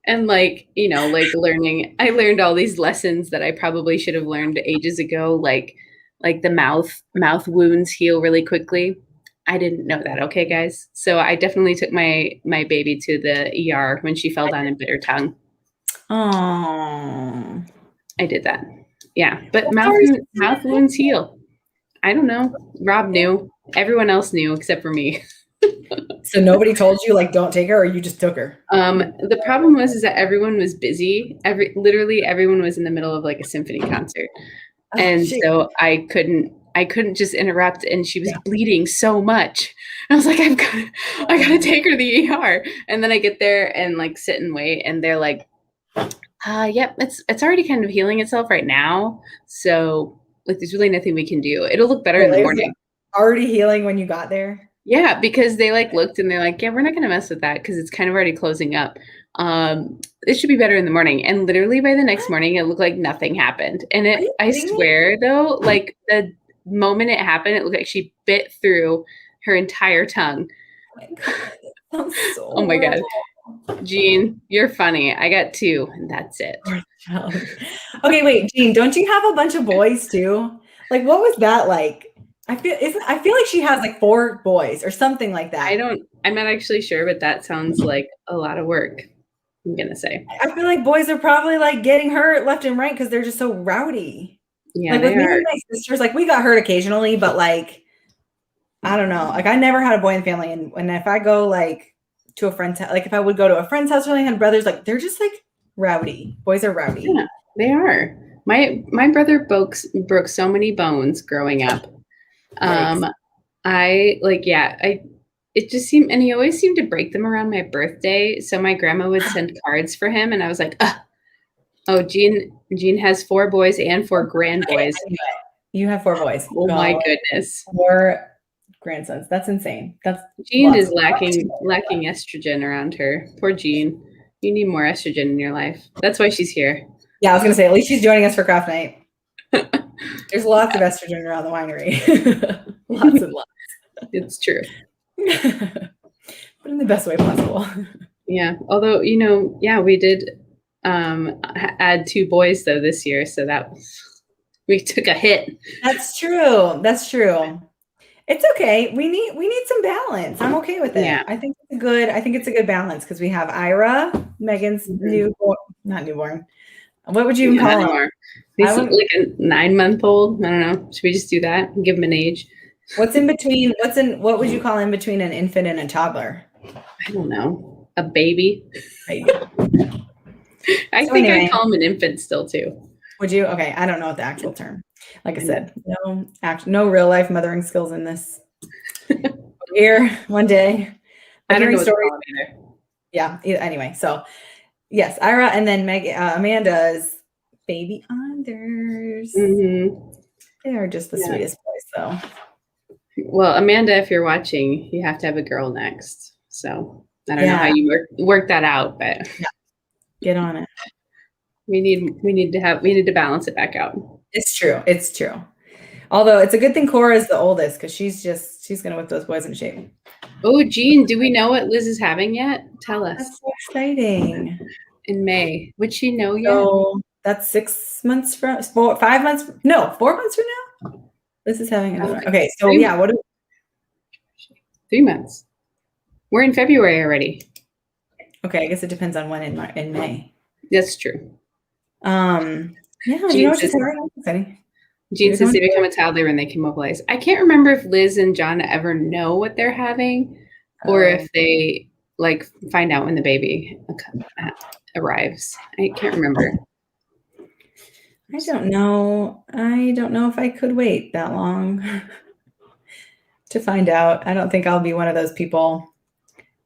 And like, I learned all these lessons that I probably should have learned ages ago, like the mouth wounds heal really quickly. I didn't know that. Okay, guys. So I definitely took my baby to the ER when she fell down and bit her tongue. Oh, I did that. Yeah, but mouth wounds heal. I don't know. Rob knew. Everyone else knew except for me. So nobody told you like don't take her, or you just took her? The problem is that everyone was busy. Literally everyone was in the middle of like a symphony concert, and so I couldn't just interrupt. And she was bleeding so much. And I was like, I gotta take her to the ER. And then I get there and like sit and wait, and they're like, yep, it's already kind of healing itself right now. So like, there's really nothing we can do. It'll look better in the morning. Already healing when you got there? Yeah, because they like looked and they're like, yeah, we're not going to mess with that because it's kind of already closing up. It should be better in the morning. And literally by the next morning, it looked like nothing happened. And I swear though, like the moment it happened, it looked like she bit through her entire tongue. Oh my God. Jean, you're funny. I got 2 and that's it. Okay, wait, Jean, don't you have a bunch of boys too? Like, what was that like? I feel like she has like 4 boys or something like that. I'm not actually sure, but that sounds like a lot of work, I'm gonna say. I feel like boys are probably like getting hurt left and right because they're just so rowdy. Yeah, like with me and my sisters, like we got hurt occasionally, but like I don't know. Like I never had a boy in the family, and if I go like to a friend's house, like if I would go to a friend's house or something, and brothers, like they're just like rowdy. Boys are rowdy. Yeah, they are. My brother broke so many bones growing up. It just seemed, and he always seemed to break them around my birthday. So my grandma would send cards for him, and I was like, oh, Jean has 4 boys and 4 grandboys. You have 4 boys. Oh my goodness. 4 grandsons. That's insane. Jean is lacking estrogen around her. Poor Jean. You need more estrogen in your life. That's why she's here. Yeah, I was gonna say, at least she's joining us for craft night. There's lots of estrogen around the winery. Lots and lots. It's true. But in the best way possible. Yeah. Although, we did add 2 boys though this year. So we took a hit. That's true. It's okay. We need some balance. I'm okay with it. Yeah. I think it's a good balance because we have Ira, Megan's not newborn. What would you even call him? He's like a 9-month-old. I don't know. Should we just do that and give him an age? What's in between? What would you call in between an infant and a toddler? I don't know. A baby. I think anyway, I'd call him an infant still too. Would you? Okay. I don't know what the actual term. Like I said, no real life mothering skills in this. Here one day. I don't know stories either. Yeah. Anyway, so yes, Ira, and then Amanda's baby Anders. Mm-hmm. They are just the sweetest boys, though. Well, Amanda, if you're watching, you have to have a girl next. So I don't know how you work that out, but get on it. We need to balance it back out. It's true. Although it's a good thing Cora is the oldest because she's gonna whip those boys in shape. Oh, Jean, do we know what Liz is having yet? Tell us. That's so exciting. In May. Would she know yet? So that's 6 months from 5 months. No, 4 months from now. Liz is having another. Okay, so 3 months. We're in February already. Okay, I guess it depends on when in May. That's true. Jean says they become a toddler when they can mobilize. I can't remember if Liz and John ever know what they're having, or if they like find out when the baby arrives. I can't remember. I don't know if I could wait that long. to find out. I don't think I'll be one of those people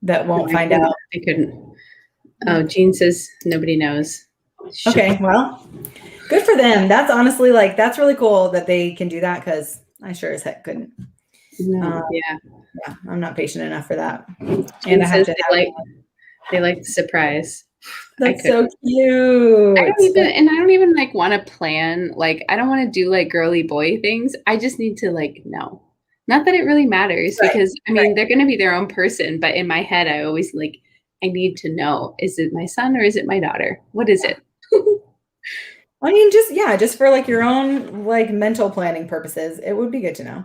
that won't find out. I couldn't. Oh, Jean says nobody knows. Okay, well, good for them. That's honestly like, that's really cool that they can do that because I sure as heck couldn't. Yeah, I'm not patient enough for that. Jean says they like the surprise. That's so cute. I don't even like want to plan. Like, I don't want to do like girly boy things. I just need to like know. Not that it really matters because I mean they're going to be their own person. But in my head, I always like I need to know: is it my son or is it my daughter? What is it? I mean, just for like your own like mental planning purposes, it would be good to know.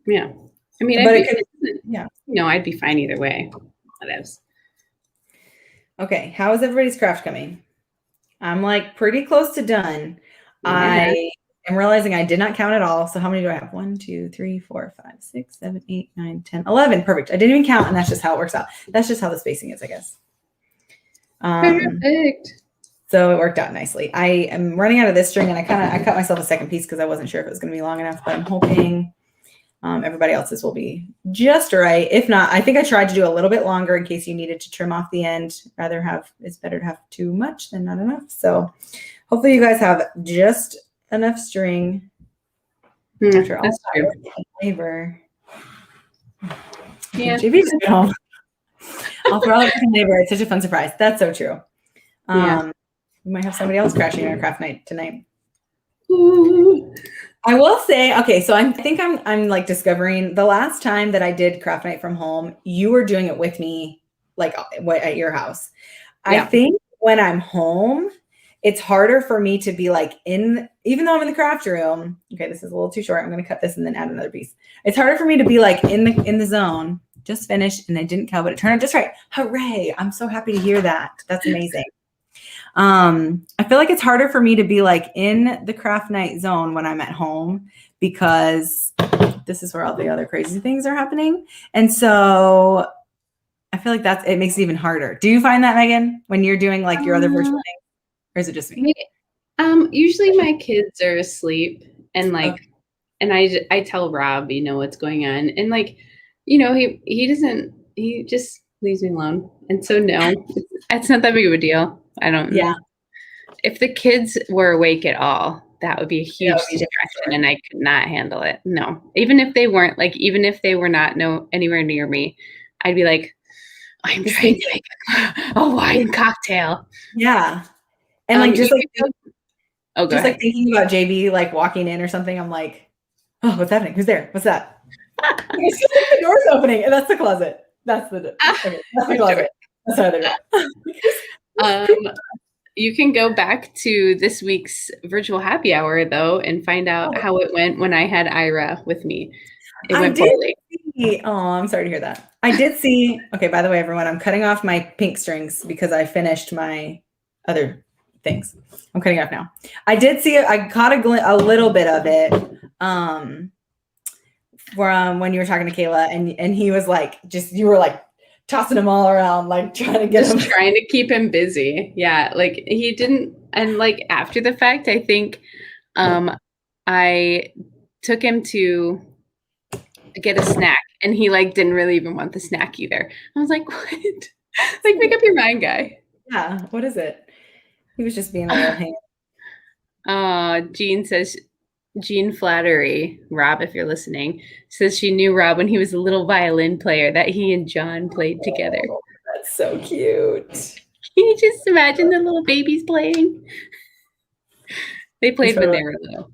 Yeah, I mean, I'd be fine either way. Whatevs. Okay, how is everybody's craft coming? I'm like pretty close to done. Yeah. I am realizing I did not count at all. So how many do I have? 1, 2, 3, 4, 5, 6, 7, 8, 9, 10, 11. Perfect. I didn't even count, and that's just how it works out. That's just how the spacing is, I guess. Perfect. So it worked out nicely. I am running out of this string, and I cut myself a second piece because I wasn't sure if it was going to be long enough, but I'm hoping everybody else's will be just right. If not, I think I tried to do a little bit longer in case you needed to trim off the end. It's better to have too much than not enough. So hopefully you guys have just enough string. After all that labor. Yeah. JB's at home. After all that labor, it's such a fun surprise. That's so true. We might have somebody else crashing our craft night tonight. Ooh. I will say, okay, so I think I'm like discovering the last time that I did craft night from home, you were doing it with me, like at your house. Yeah. I think when I'm home, it's harder for me to be like even though I'm in the craft room. Okay, this is a little too short. I'm going to cut this and then add another piece. It's harder for me to be like in the zone, just finished, and I didn't cut, but it turned out just right. Hooray! I'm so happy to hear that. That's amazing. I feel like it's harder for me to be like in the craft night zone when I'm at home because this is where all the other crazy things are happening. And so I feel like it makes it even harder. Do you find that, Megan, when you're doing like your other virtual things, or is it just me? Usually my kids are asleep and like, and I tell Rob, what's going on. And like, he just leaves me alone. And so no, it's not that big of a deal. I don't know. If the kids were awake at all, that would be a huge distraction and I could not handle it. No, even if they weren't even if they were not anywhere near me, I'd be like, I'm trying to make a wine cocktail. Yeah. And like, just like thinking about JB, like walking in or something, I'm like, oh, what's happening? Who's there? What's that? The door's opening and that's the closet. That's the closet. That's how you can go back to this week's virtual happy hour though and find out how it went when I had Ira with me. It went poorly. Oh, I'm sorry to hear that. I did see. Okay, by the way, everyone, I'm cutting off my pink strings because I finished my other things. I'm cutting off now. I did see it. I caught a little bit of it from when you were talking to Kayla, and he was like, you were like tossing them all around, like trying to keep him busy. Yeah, like he didn't. And like after the fact, I think I took him to get a snack, and he like didn't really even want the snack either. I was like, what? Like, make up your mind, guy. Yeah, what is it? He was just being a little hand. Jean says, Jean Flattery, Rob, if you're listening, says she knew Rob when he was a little violin player that he and John played together. Oh, that's so cute. Can you just imagine the little babies playing? They played when they were little.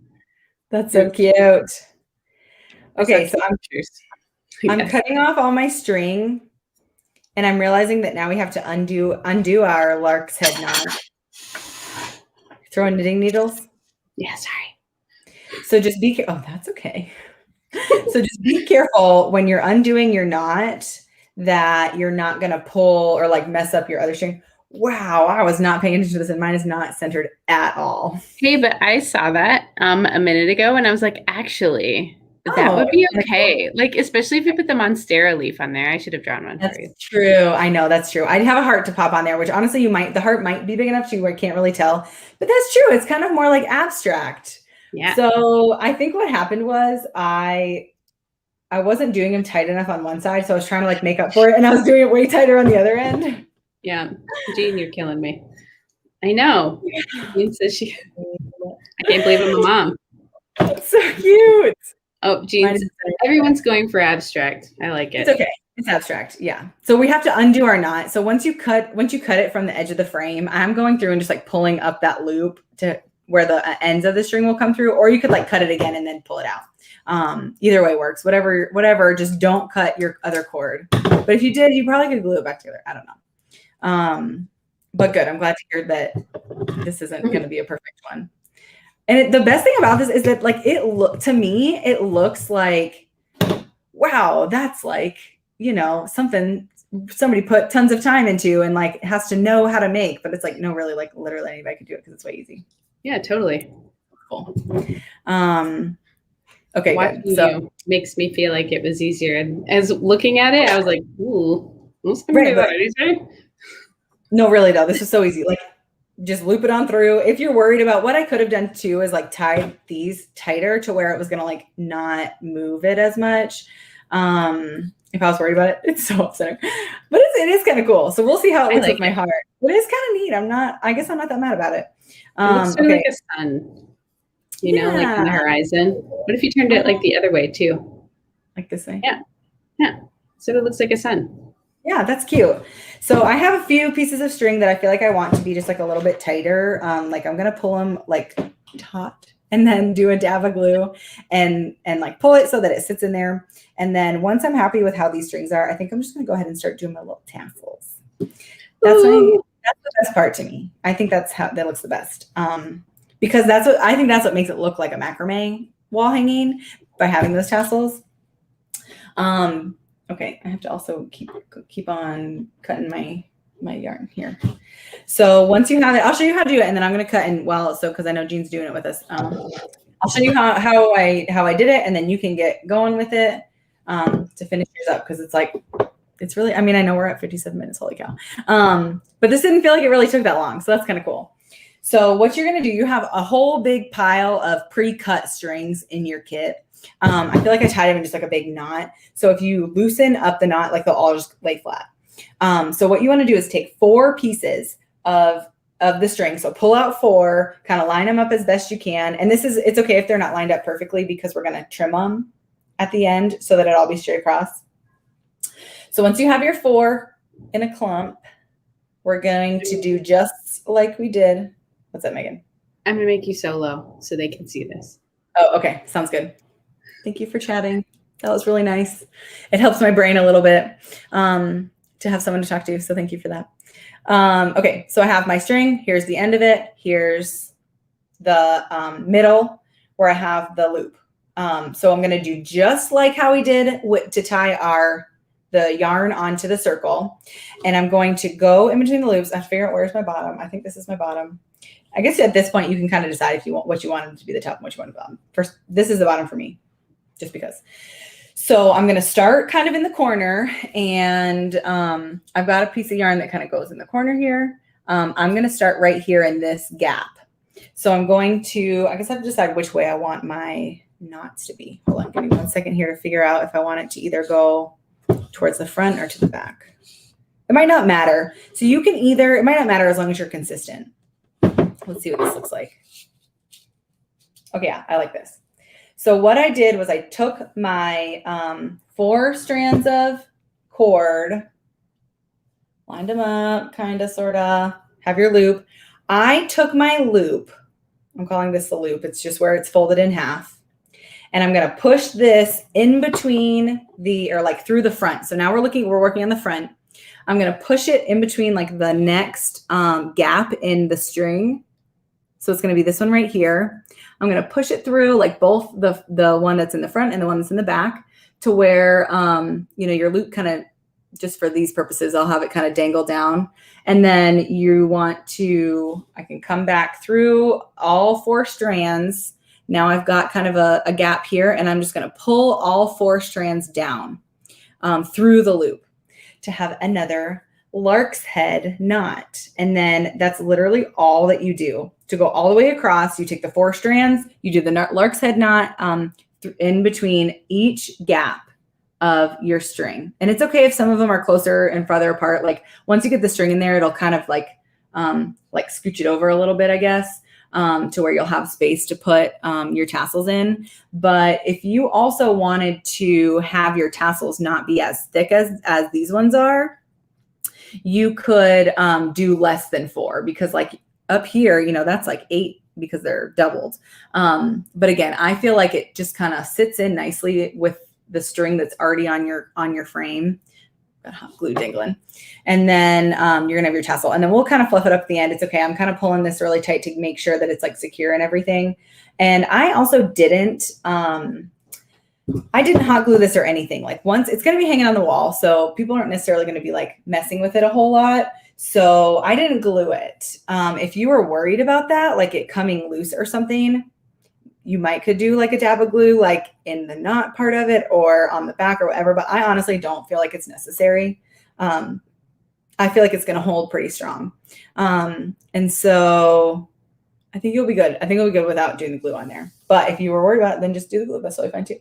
That's so cute. Okay, so I'm cutting off all my string, and I'm realizing that now we have to undo our lark's head knot. Throw in knitting needles. Yeah, sorry. So just be careful. Oh, that's okay. So just be careful when you're undoing your knot that you're not going to pull or like mess up your other string. Wow, I was not paying attention to this, and mine is not centered at all. Hey, but I saw that a minute ago, and I was like, actually, that would be okay. Like, especially if you put them on Stera-Leaf on there. I should have drawn one for you. That's true. I know, that's true. I'd have a heart to pop on there, which honestly, the heart might be big enough to where I can't really tell. But that's true. It's kind of more like abstract. Yeah. So I think what happened was I I wasn't doing them tight enough on one side. So I was trying to like make up for it, and I was doing it way tighter on the other end. Yeah. Jean, you're killing me. I know. Jean says I can't believe I'm a mom. It's so cute. Oh, Jean, everyone's going for abstract. I like it. It's okay. It's abstract. Yeah. So we have to undo our knot. So once you cut it from the edge of the frame, I'm going through and just like pulling up that loop to where the ends of the string will come through, or you could like cut it again and then pull it out. Either way works. Whatever. Just don't cut your other cord. But if you did, you probably could glue it back together. I don't know. But good. I'm glad to hear that this isn't going to be a perfect one. And the best thing about this is that like to me, it looks like, wow, that's like, something somebody put tons of time into and like has to know how to make, but it's like, no, really, like literally anybody could do it because it's way easy. Yeah, totally. Cool. Okay. Watching you makes me feel like it was easier. And as looking at it, I was like, ooh, no, really though. This is so easy. Like just loop it on through. If you're worried about what I could have done too is like tied these tighter to where it was going to like not move it as much. If I was worried about it, it's so upsetting, but it is kind of cool. So we'll see how it looks with my heart. It is kind of neat. I guess I'm not that mad about it. It looks sort of like a sun, like on the horizon. What if you turned it like the other way too? Like this way? Yeah. So it looks like a sun. Yeah, that's cute. So I have a few pieces of string that I feel like I want to be just like a little bit tighter. Like I'm going to pull them like taut and then do a dab of glue and like pull it so that it sits in there. And then once I'm happy with how these strings are, I think I'm just going to go ahead and start doing my little tassels. That's the best part to me. I think that looks the best. Because I think that's what makes it look like a macrame wall hanging by having those tassels. Okay, I have to also keep on cutting my yarn here. So once you have it, I'll show you how to do it, and then I'm going to cut in because I know Jean's doing it with us. I'll show you how I did it, and then you can get going with it to finish yours up because it's really. I mean, I know we're at 57 minutes. Holy cow! But this didn't feel like it really took that long, so that's kind of cool. So what you're going to do, you have a whole big pile of pre-cut strings in your kit. I feel like I tied them in just like a big knot. So if you loosen up the knot, like they'll all just lay flat. So what you want to do is take 4 pieces of the string. So pull out 4, kind of line them up as best you can. And it's okay if they're not lined up perfectly because we're going to trim them at the end so that it all be straight across. So once you have your 4 in a clump, we're going to do just like we did. What's that, Megan? I'm going to make you solo so they can see this. Oh, okay. Sounds good. Thank you for chatting. That was really nice. It helps my brain a little bit to have someone to talk to. So thank you for that. Okay, so I have my string. Here's the end of it. Here's the middle where I have the loop. So I'm going to do just like how we did to tie the yarn onto the circle. And I'm going to go in between the loops. I have to figure out where's my bottom. I think this is my bottom. I guess at this point you can kind of decide what you want it to be the top and what you want the bottom. First, this is the bottom for me, just because. So I'm going to start kind of in the corner, and I've got a piece of yarn that kind of goes in the corner here. I'm going to start right here in this gap. So I'm going to, I guess I have to decide which way I want my knots to be. Hold on, give me 1 second here to figure out if I want it to either go towards the front or to the back. It might not matter. So you can it might not matter as long as you're consistent. Let's see what this looks like. Okay, yeah, I like this. So what I did was I took my 4 strands of cord, lined them up, kind of, sort of, have your loop. I took my loop, I'm calling this the loop, it's just where it's folded in half. And I'm going to push this in between through the front. So now we're working on the front. I'm going to push it in between like the next gap in the string. So it's going to be this one right here. I'm going to push it through like both the one that's in the front and the one that's in the back to where, your loop kind of, just for these purposes, I'll have it kind of dangle down. And then I can come back through all 4 strands. Now I've got kind of a gap here, and I'm just going to pull all 4 strands down through the loop to have another lark's head knot. And then that's literally all that you do. To go all the way across, you take the 4 strands, you do the lark's head knot in between each gap of your string. And it's okay if some of them are closer and farther apart. Like once you get the string in there, it'll kind of like scooch it over a little bit, I guess, to where you'll have space to put your tassels in. But if you also wanted to have your tassels not be as thick as these ones are, you could do less than 4, because like up here, you know, that's like 8 because they're doubled. But again, I feel like it just kind of sits in nicely with the string that's already on your frame. Got hot glue dangling. And then you're gonna have your tassel, and then we'll kind of fluff it up at the end. It's okay. I'm kind of pulling this really tight to make sure that it's like secure and everything. And I also didn't hot glue this or anything. Like once it's going to be hanging on the wall, so people aren't necessarily going to be like messing with it a whole lot. So I didn't glue it. If you were worried about that, like it coming loose or something, you could do like a dab of glue, like in the knot part of it or on the back or whatever. But I honestly don't feel like it's necessary. I feel like it's going to hold pretty strong. And so I think you'll be good. I think you'll be good without doing the glue on there. But if you were worried about it, then just do the glue. That's totally fine too.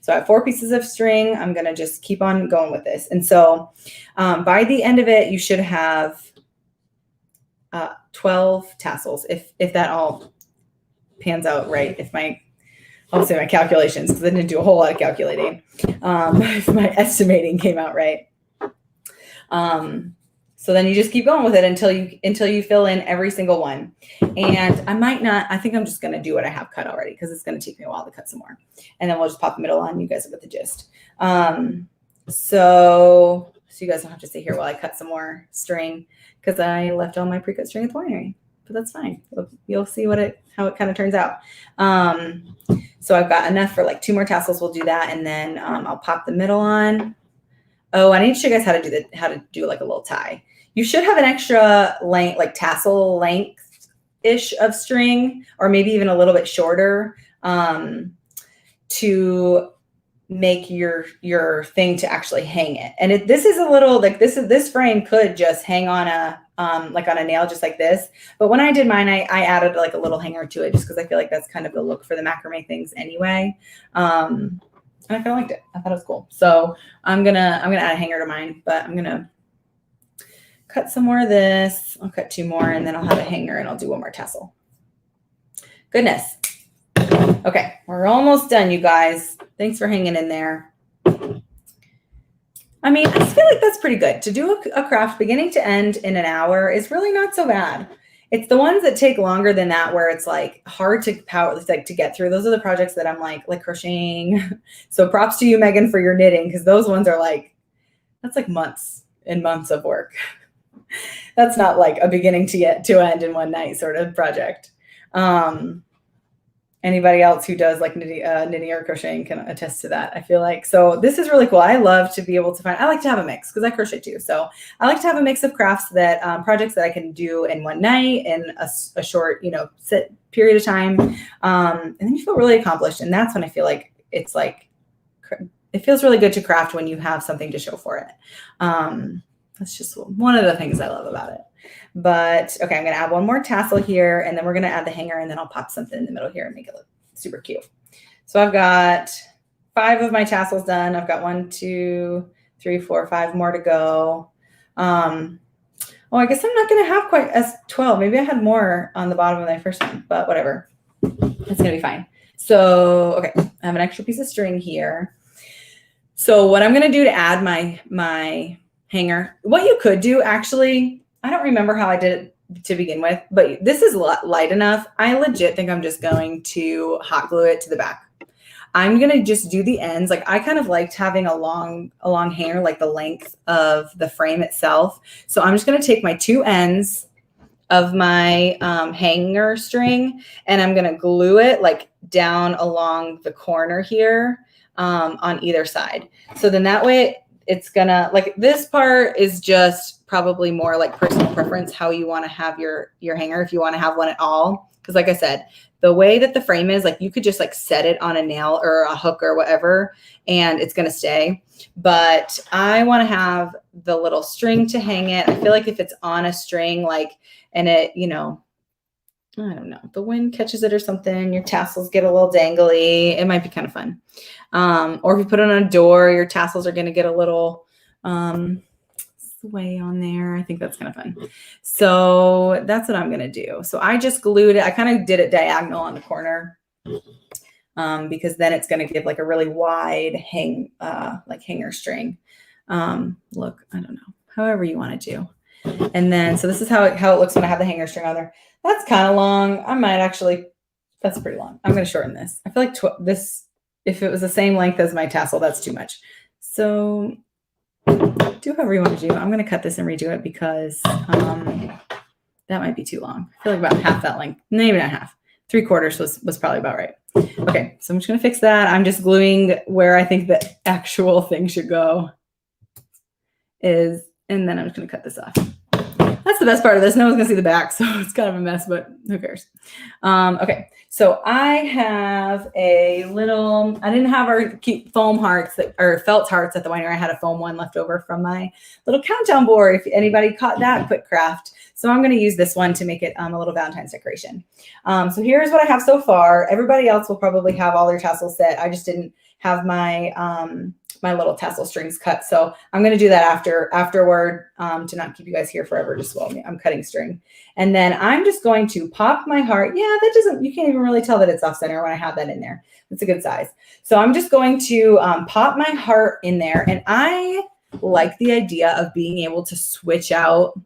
So I have 4 pieces of string. I'm going to just keep on going with this. And so by the end of it, you should have 12 tassels, if that all pans out right. I'll say my calculations, because I didn't do a whole lot of calculating. If my estimating came out right. So then you just keep going with it until you fill in every single one. And I think I'm just going to do what I have cut already, because it's going to take me a while to cut some more. And then we'll just pop the middle on. You guys will get the gist. So you guys don't have to sit here while I cut some more string, because I left all my pre-cut string at the winery. But that's fine. You'll see how it kind of turns out. So I've got enough for like 2 more tassels. We'll do that. And then I'll pop the middle on. Oh, I need to show you guys how to do like a little tie. You should have an extra length, like tassel length-ish of string, or maybe even a little bit shorter, to make your thing to actually hang it. And this is a little like this frame could just hang on like on a nail, just like this. But when I did mine, I added like a little hanger to it, just because I feel like that's kind of the look for the macrame things anyway. And I kind of liked it. I thought it was cool. So I'm gonna add a hanger to mine, but I'm gonna cut some more of this. I'll cut 2 more, and then I'll have a hanger, and I'll do 1 more tassel. Goodness. Okay, we're almost done, you guys. Thanks for hanging in there. I mean, I just feel like that's pretty good. To do a craft beginning to end in an hour is really not so bad. It's the ones that take longer than that, where it's like hard to to get through. Those are the projects that I'm like crocheting. So props to you, Megan, for your knitting, because those ones are that's like months and months of work. That's not like a beginning to end in one night sort of project. Anybody else who does like knitting or crocheting can attest to that. I feel like, so this is really cool. I love to be able to I like to have a mix, because I crochet too. So I like to have a mix of crafts that projects that I can do in one night in a short, set period of time. And then you feel really accomplished. And that's when I feel like it feels really good to craft, when you have something to show for it. That's just one of the things I love about it. But okay, I'm going to add 1 more tassel here, and then we're going to add the hanger, and then I'll pop something in the middle here and make it look super cute. So I've got 5 of my tassels done. I've got 1, 2, 3, 4, 5 more to go. I guess I'm not going to have quite as 12. Maybe I had more on the bottom of my first one, but whatever. It's going to be fine. So, okay, I have an extra piece of string here. So what I'm going to do to add my hanger, what you could do, actually, I don't remember how I did it to begin with, but this is light enough. I legit think I'm just going to hot glue it to the back. I'm going to just do the ends. Like, I kind of liked having a long hanger, like the length of the frame itself. So I'm just going to take my 2 ends of my hanger string, and I'm going to glue it like down along the corner here on either side. So then that way it's gonna, like, this part is just probably more like personal preference, how you want to have your hanger, if you want to have one at all. Because like I said, the way that the frame is, like, you could just like set it on a nail or a hook or whatever, and it's going to stay. But I want to have the little string to hang it. I feel like if it's on a string, like, and it, I don't know, the wind catches it or something, your tassels get a little dangly. It might be kind of fun. Or if you put it on a door, your tassels are going to get a little sway on there. I think that's kind of fun. So that's what I'm going to do. So I just glued it. I kind of did it diagonal on the corner because then it's going to give like a really wide hanger string. Look, I don't know, however you want to do. And then, so this is how it looks when I have the hanger string on there. That's kind of long. I might actually, that's pretty long. I'm going to shorten this. I feel like this, if it was the same length as my tassel, that's too much. So do however you want to do. I'm going to cut this and redo it because that might be too long. I feel like about half that length, maybe not half. 3/4 was probably about right. Okay, so I'm just going to fix that. I'm just gluing where I think the actual thing should go and then I'm just going to cut this off. That's the best part of this. No one's going to see the back, so it's kind of a mess, but who cares? Okay, so I have a little, I didn't have our cute foam hearts or felt hearts at the winery. I had a foam one left over from my little countdown board. If anybody caught that quick craft. So I'm going to use this one to make it a little Valentine's decoration. So here's what I have so far. Everybody else will probably have all their tassels set. I just didn't have my my little tassel strings cut. So I'm going to do that afterward to not keep you guys here forever just while I'm cutting string. And then I'm just going to pop my heart. Yeah, that doesn't, you can't even really tell that it's off center when I have that in there. It's a good size. So I'm just going to pop my heart in there. And I like the idea of being able to switch out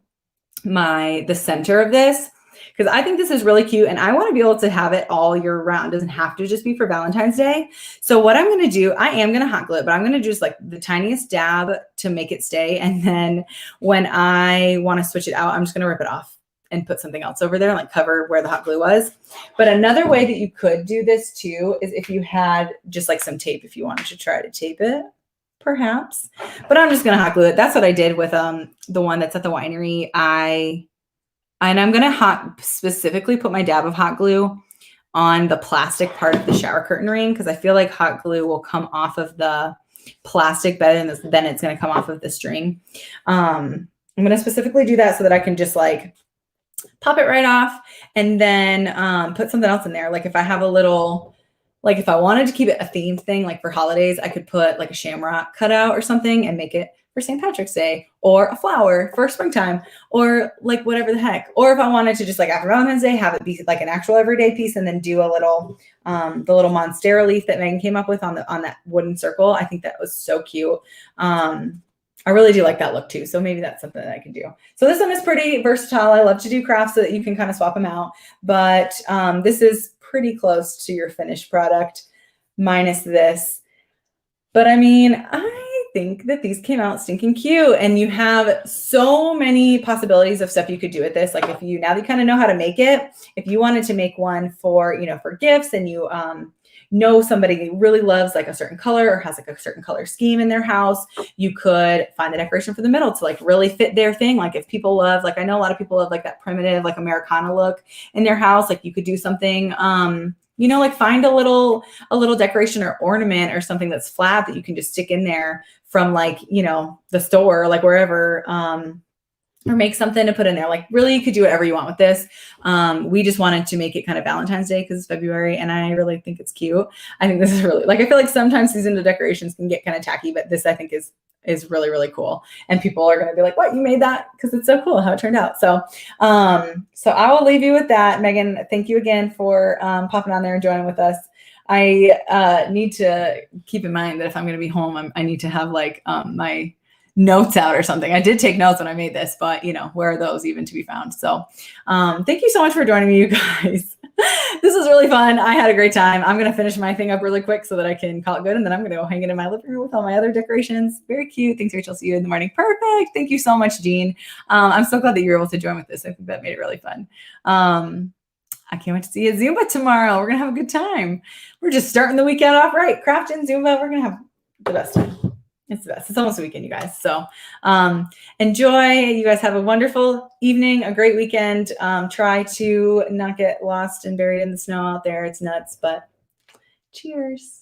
the center of this, because I think this is really cute and I want to be able to have it all year round. It doesn't have to just be for Valentine's Day. So what I'm going to do, I am going to hot glue it, but I'm going to do just like the tiniest dab to make it stay. And then when I want to switch it out, I'm just going to rip it off and put something else over there, like cover where the hot glue was. But another way that you could do this too is if you had just like some tape, if you wanted to try to tape it, perhaps. But I'm just going to hot glue it. That's what I did with the one that's at the winery. And I'm going to specifically put my dab of hot glue on the plastic part of the shower curtain ring, because I feel like hot glue will come off of the plastic better than it's going to come off of the string. I'm going to specifically do that so that I can just like pop it right off and then put something else in there. Like if I have a little, like if I wanted to keep it a themed thing, like for holidays, I could put like a shamrock cutout or something and make it for St. Patrick's Day, or a flower for springtime, or like whatever the heck. Or if I wanted to just like after Valentine's Day, have it be like an actual everyday piece and then do a little, the little Monstera leaf that Megan came up with on that wooden circle. I think that was so cute. I really do like that look too. So maybe that's something that I can do. So this one is pretty versatile. I love to do crafts so that you can kind of swap them out. But this is pretty close to your finished product minus this. But I mean, I think that these came out stinking cute, and you have so many possibilities of stuff you could do with this. Like if you, now that you kind of know how to make it, if you wanted to make one for, for gifts, and you know somebody who really loves like a certain color or has like a certain color scheme in their house, you could find the decoration for the middle to like really fit their thing. Like if people love, like I know a lot of people love like that primitive, like Americana look in their house, like you could do something, like find a little decoration or ornament or something that's flat that you can just stick in there from like, the store, like wherever, or make something to put in there. Like really you could do whatever you want with this. We just wanted to make it kind of Valentine's Day because it's February and I really think it's cute. I think this is really, like, I feel like sometimes seasonal decorations can get kind of tacky, but this I think is really, really cool. And people are going to be like, what, you made that? Because it's so cool how it turned out. So, so I will leave you with that. Megan, thank you again for popping on there and joining with us. I need to keep in mind that if I'm going to be home, I need to have like my notes out or something. I did take notes when I made this, but where are those even to be found? So thank you so much for joining me, you guys. This was really fun. I had a great time. I'm going to finish my thing up really quick so that I can call it good. And then I'm going to go hang it in my living room with all my other decorations. Very cute. Thanks, Rachel. See you in the morning. Perfect. Thank you so much, Jean. I'm so glad that you were able to join with this. I think that made it really fun. I can't wait to see you at Zumba tomorrow. We're going to have a good time. We're just starting the weekend off right. Craft and Zumba. We're going to have the best time. It's the best. It's almost a weekend, you guys. So enjoy. You guys have a wonderful evening, a great weekend. Try to not get lost and buried in the snow out there. It's nuts, but cheers.